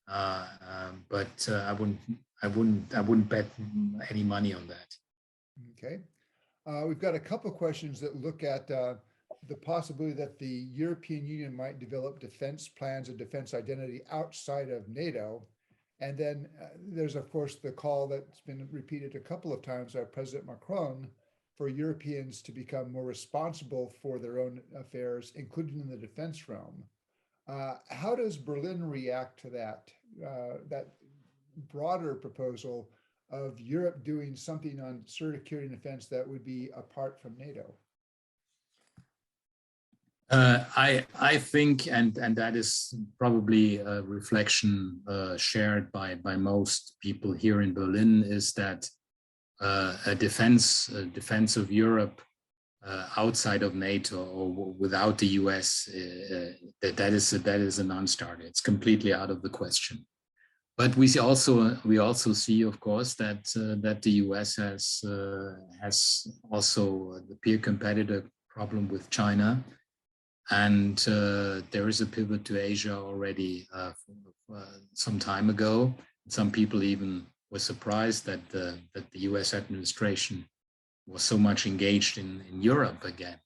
but I wouldn't bet any money on that. Okay, we've got a couple of questions that look at the possibility that the European Union might develop defense plans and defense identity outside of NATO. And then there's, of course, the call that's been repeated a couple of times by President Macron for Europeans to become more responsible for their own affairs, including in the defense realm. How does Berlin react to that broader proposal of Europe doing something on security and defense that would be apart from NATO? I think, and that is probably a reflection shared by most people here in Berlin, is that a defense of Europe outside of NATO or without the US, that is a non-starter. It's completely out of the question. But we also see, of course, that the US has also the peer competitor problem with China. And there is a pivot to Asia already some time ago. Some people even were surprised that the US administration was so much engaged in Europe again.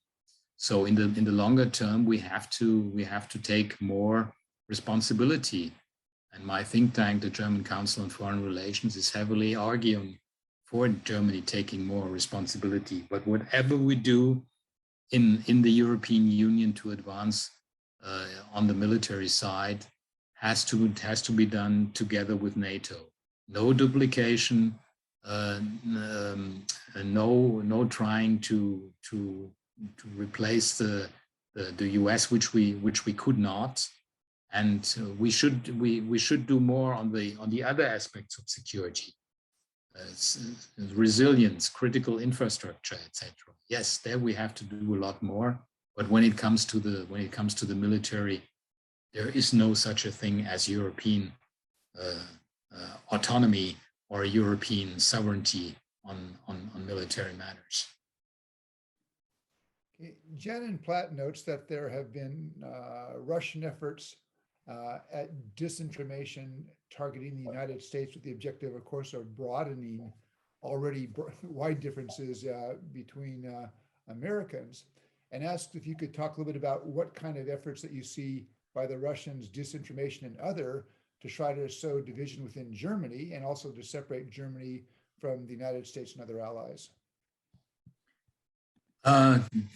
So in the longer term, we have to take more responsibility. And my think tank, the German Council on Foreign Relations, is heavily arguing for Germany taking more responsibility. But whatever we do in the European Union to advance on the military side has to be done together with NATO. No duplication, no trying to replace the US, which we could not, And we should do more on the other aspects of security, resilience, critical infrastructure, etc. Yes, there we have to do a lot more. But when it comes to the military, there is no such a thing as European autonomy or European sovereignty on military matters. Jen Platt notes that there have been Russian efforts at disinformation targeting the United States with the objective, of course, of broadening already wide differences between Americans, and asked if you could talk a little bit about what kind of efforts that you see by the Russians, disinformation and other, to try to sow division within Germany and also to separate Germany from the United States and other allies.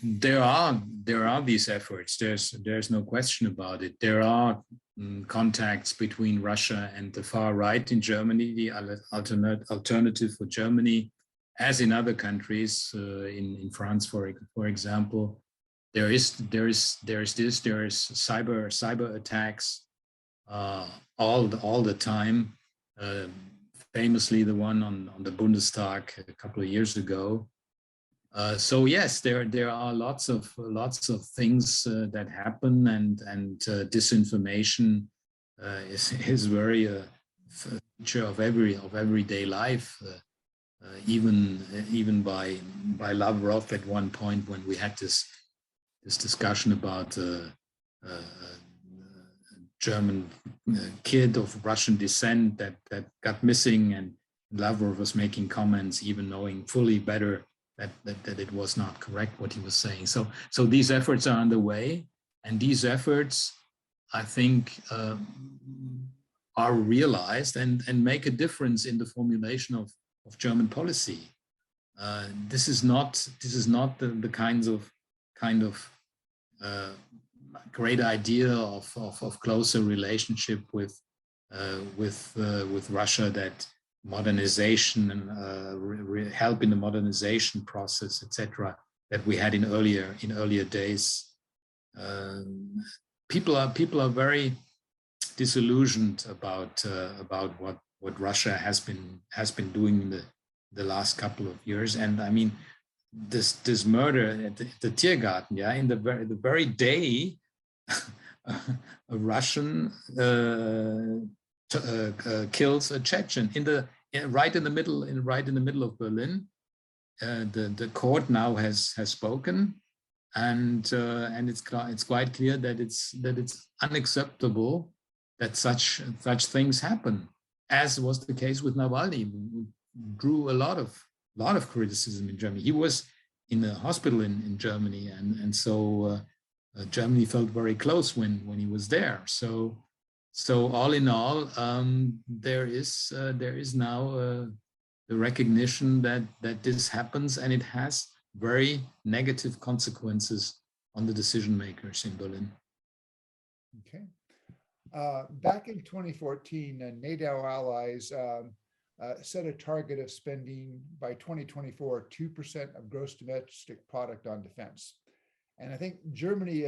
There are these efforts. There's no question about it. There are contacts between Russia and the far right in Germany, the alternative for Germany, as in other countries, in France, for example. There is cyber attacks all the time. Famously, the one on the Bundestag a couple of years ago. So yes, there are lots of things that happen, and disinformation is very a feature of everyday life. Even by Lavrov at one point, when we had this discussion about a German kid of Russian descent that got missing, and Lavrov was making comments, even knowing fully better that it was not correct what he was saying. So these efforts are underway, and these efforts, I think, are realized and make a difference in the formulation of German policy. This is not the kind of great idea of closer relationship with Russia, that modernization and help in the modernization process, etc., that we had in earlier days. People are very disillusioned about what Russia has been doing in the last couple of years. And I mean, this murder at the Tiergarten, yeah, in the very day a Russian kills a Chechen right in the middle of Berlin. The court now has spoken, and it's quite clear that it's unacceptable that such things happen, as was the case with Navalny, who drew a lot of criticism in Germany. He was in a hospital in Germany, and so Germany felt very close when he was there. So all in all, there is now the recognition that this happens, and it has very negative consequences on the decision makers in Berlin. Okay. Back in 2014, NATO allies set a target of spending by 2024 2% of gross domestic product on defense. And I think Germany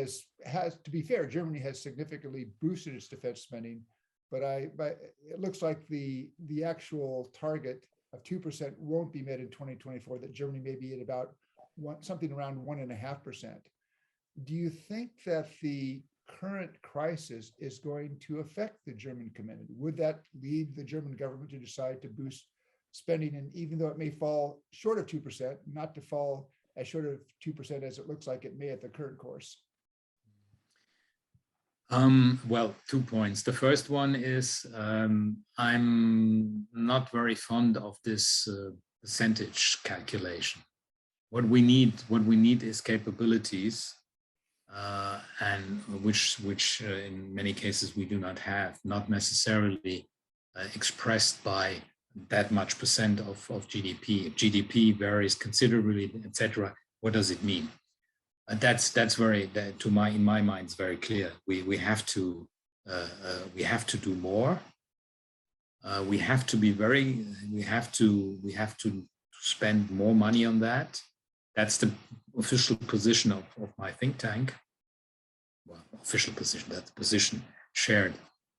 has, to be fair, Germany has significantly boosted its defense spending, but it looks like the actual target of 2% won't be met in 2024, that Germany may be at about something around 1.5%. Do you think that the current crisis is going to affect the German community? Would that lead the German government to decide to boost spending, and even though it may fall short of 2%, not to fall as short of 2% as it looks like it may at the current course? Well, 2 points. The first one is I'm not very fond of this percentage calculation. What we need is capabilities, and which in many cases we do not have, not necessarily expressed by that much percent of GDP. If GDP varies considerably, etc., what does it mean? That's very, in my mind, it's very clear. We have to do more. We have to spend more money on that. That's the official position of my think tank. Well, official position, that's the position shared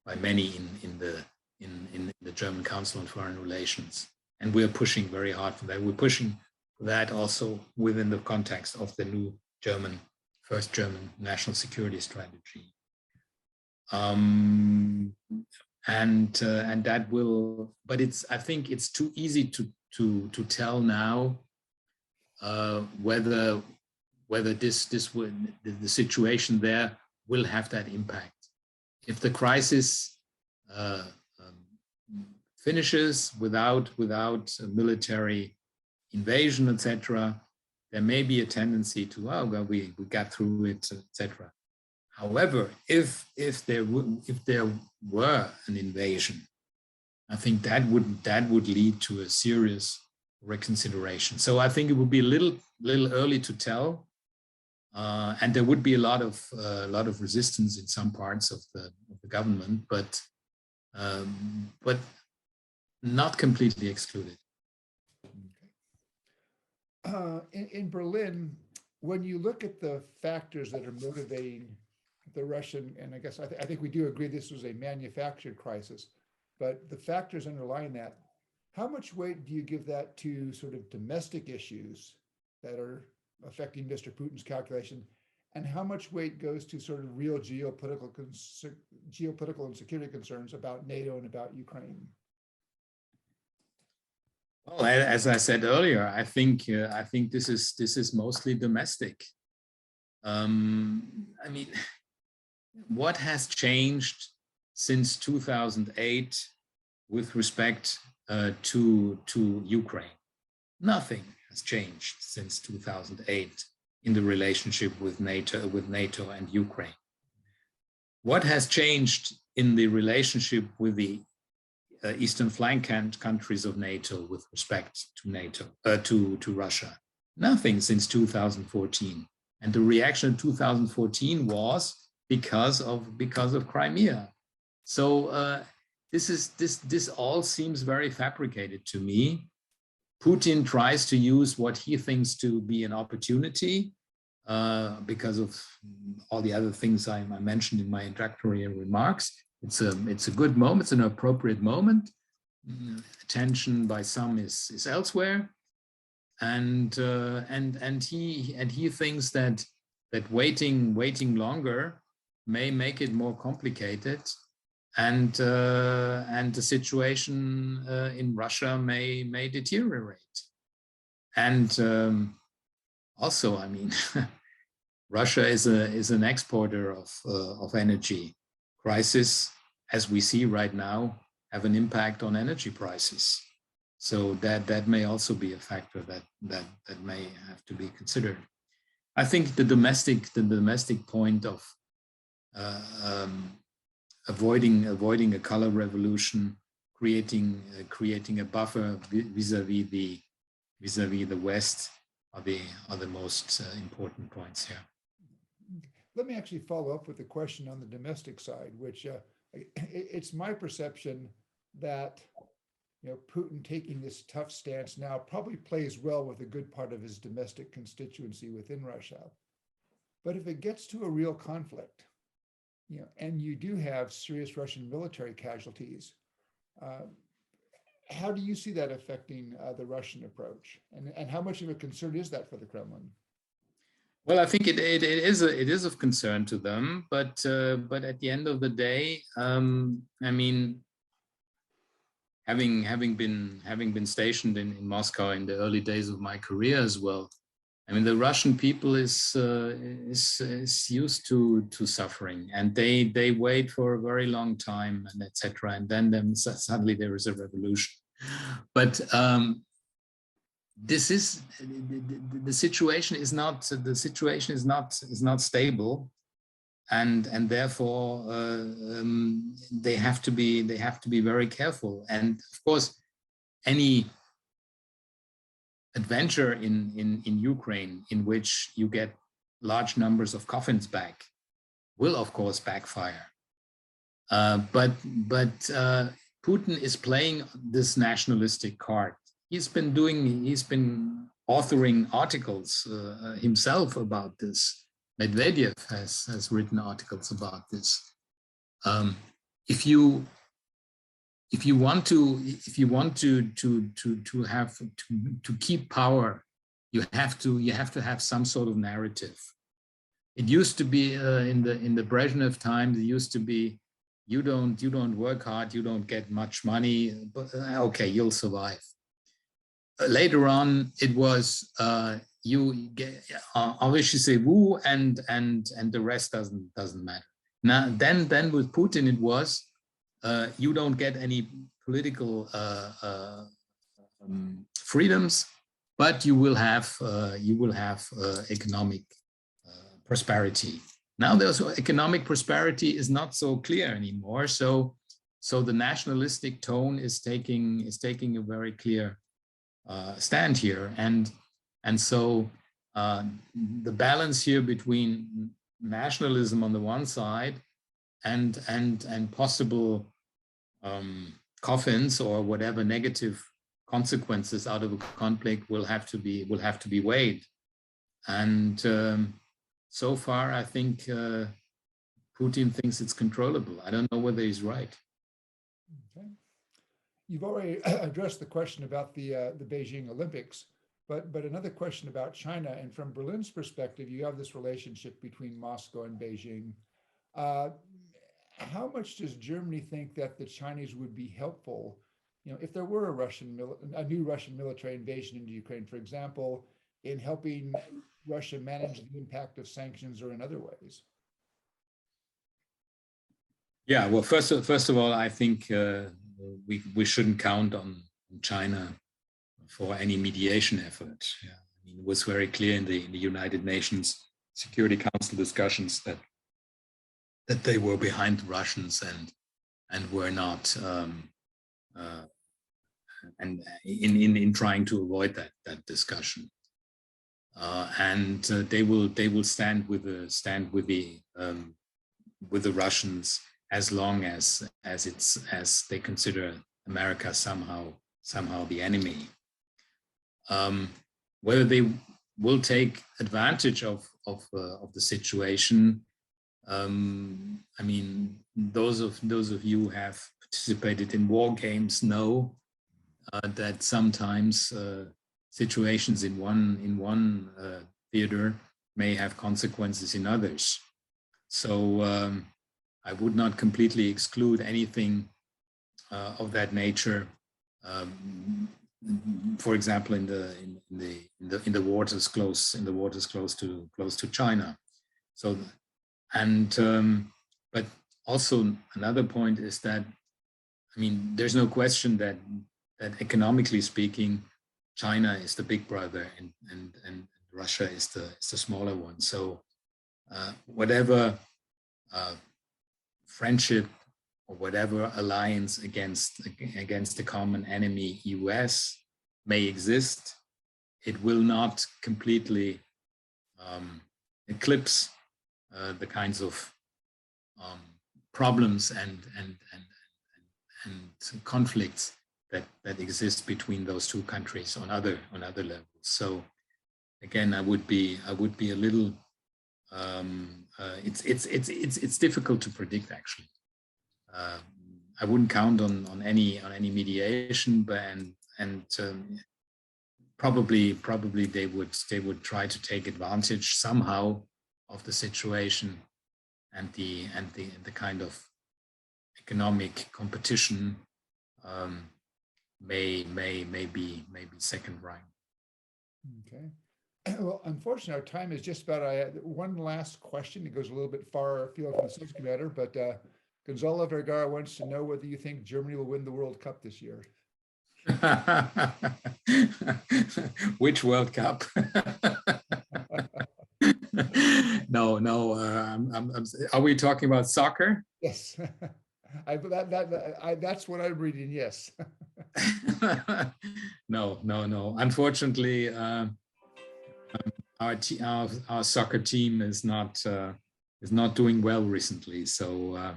by many in the German Council on Foreign Relations. And we're pushing very hard for that. We're pushing for that also within the context of the new first German national security strategy. And that will, but I think it's too easy to tell now whether the situation there will have that impact. If the crisis finishes without a military invasion, etc., there may be a tendency to, oh, well, we got through it, etc. However, if there were an invasion, I think that would lead to a serious reconsideration. So I think it would be a little early to tell, and there would be a lot of resistance in some parts of the government, but not completely excluded. In Berlin, when you look at the factors that are motivating the Russian, and I guess I think we do agree this was a manufactured crisis, but the factors underlying that, how much weight do you give that to sort of domestic issues that are affecting Mr. Putin's calculation, and how much weight goes to sort of real geopolitical and security concerns about NATO and about Ukraine? Well, as I said earlier, I think this is mostly domestic. I mean, what has changed since 2008 with respect to Ukraine? Nothing has changed since 2008 in the relationship with NATO and Ukraine. What has changed in the relationship with the eastern flank countries of NATO with respect to Russia? Nothing since 2014. And the reaction in 2014 was because of Crimea. So this all seems very fabricated to me. Putin tries to use what he thinks to be an opportunity because of all the other things I mentioned in my introductory remarks. It's a good moment. It's an appropriate moment. Attention by some is elsewhere, and he thinks that waiting longer may make it more complicated, and the situation in Russia may deteriorate. And also, I mean, Russia is an exporter of energy. Crisis, as we see right now, have an impact on energy prices. So that may also be a factor that may have to be considered. I think the domestic point of avoiding a color revolution, creating a buffer vis-a-vis the West are the most important points here. Let me actually follow up with a question on the domestic side, which it's my perception that Putin taking this tough stance now probably plays well with a good part of his domestic constituency within Russia. But if it gets to a real conflict, and you do have serious Russian military casualties, how do you see that affecting the Russian approach? And how much of a concern is that for the Kremlin? Well, I think it is of concern to them, but at the end of the day, I mean, having been stationed in Moscow in the early days of my career as well, I mean, the Russian people is used to suffering, and they wait for a very long time, and etc. And then suddenly there is a revolution, but. This is the situation is not stable, and therefore they have to be very careful. And of course, any adventure in Ukraine in which you get large numbers of coffins back will of course backfire. But Putin is playing this nationalistic card. He's been authoring articles himself about this. Medvedev has written articles about this. if you want to keep power, you have to have some sort of narrative. It used to be in the Brezhnev times. It used to be, you don't work hard, you don't get much money, but okay, you'll survive. Later on, it was you get enrichissez-vous, and the rest doesn't matter. Now then with Putin, it was you don't get any political freedoms, but you will have economic prosperity. Now there's economic prosperity is not so clear anymore. So the nationalistic tone is taking a very clear stand here, and so the balance here between nationalism on the one side and possible coffins or whatever negative consequences out of a conflict will have to be weighed. And so far, I think Putin thinks it's controllable. I don't know whether he's right. Okay. You've already addressed the question about the Beijing Olympics, but another question about China. And from Berlin's perspective, you have this relationship between Moscow and Beijing. How much does Germany think that the Chinese would be helpful, if there were a new Russian military invasion into Ukraine, for example, in helping Russia manage the impact of sanctions or in other ways? Yeah, well, first of all, I think we shouldn't count on China for any mediation effort. Yeah. I mean, it was very clear in the United Nations Security Council discussions that they were behind the Russians and were not and in trying to avoid that discussion. And they will stand with the Russians as long as they consider America somehow the enemy. Whether they will take advantage of the situation, I mean, those of you who have participated in war games know that sometimes situations in one theater may have consequences in others. So I would not completely exclude anything of that nature. For example, in the waters close to China. So, and but also another point is that, I mean, there's no question that economically speaking, China is the big brother and Russia is the smaller one. So whatever friendship or whatever alliance against the common enemy US may exist, it will not completely eclipse the kinds of problems and conflicts that exist between those two countries on other levels. So again, I would be a little. It's difficult to predict actually. I wouldn't count on any mediation, but and probably they would try to take advantage somehow of the situation and the kind of economic competition may be second rank. Okay. Well, unfortunately, our time is just about. One last question. It goes a little bit far afield from the subject matter, but Gonzalo Vergara wants to know whether you think Germany will win the World Cup this year. Which World Cup? No. Are we talking about soccer? Yes. That's what I'm reading. Yes. No. Unfortunately, our soccer team is not doing well recently. So,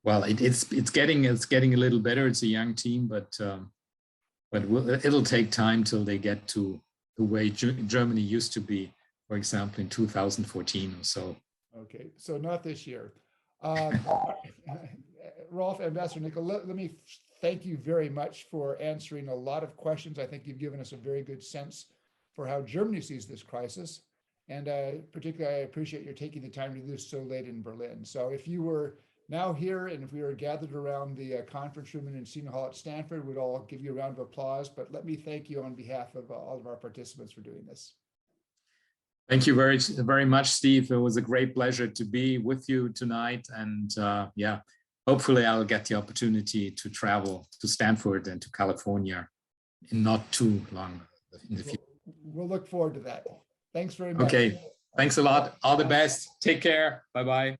well, it's getting a little better. It's a young team, but it'll take time till they get to the way Germany used to be, for example, in 2014 or so. Okay, so not this year. Um, Rolf, Ambassador Nikel, let me thank you very much for answering a lot of questions. I think you've given us a very good sense for how Germany sees this crisis. And particularly, I appreciate your taking the time to do this so late in Berlin. So if you were now here and if we were gathered around the conference room in Encino Hall at Stanford, we'd all give you a round of applause. But let me thank you on behalf of all of our participants for doing this. Thank you very, very much, Steve. It was a great pleasure to be with you tonight. And yeah, hopefully I'll get the opportunity to travel to Stanford and to California in not too long in the future. We'll look forward to that. Thanks very much. Okay, thanks a lot. All the best. Take care. Bye-bye.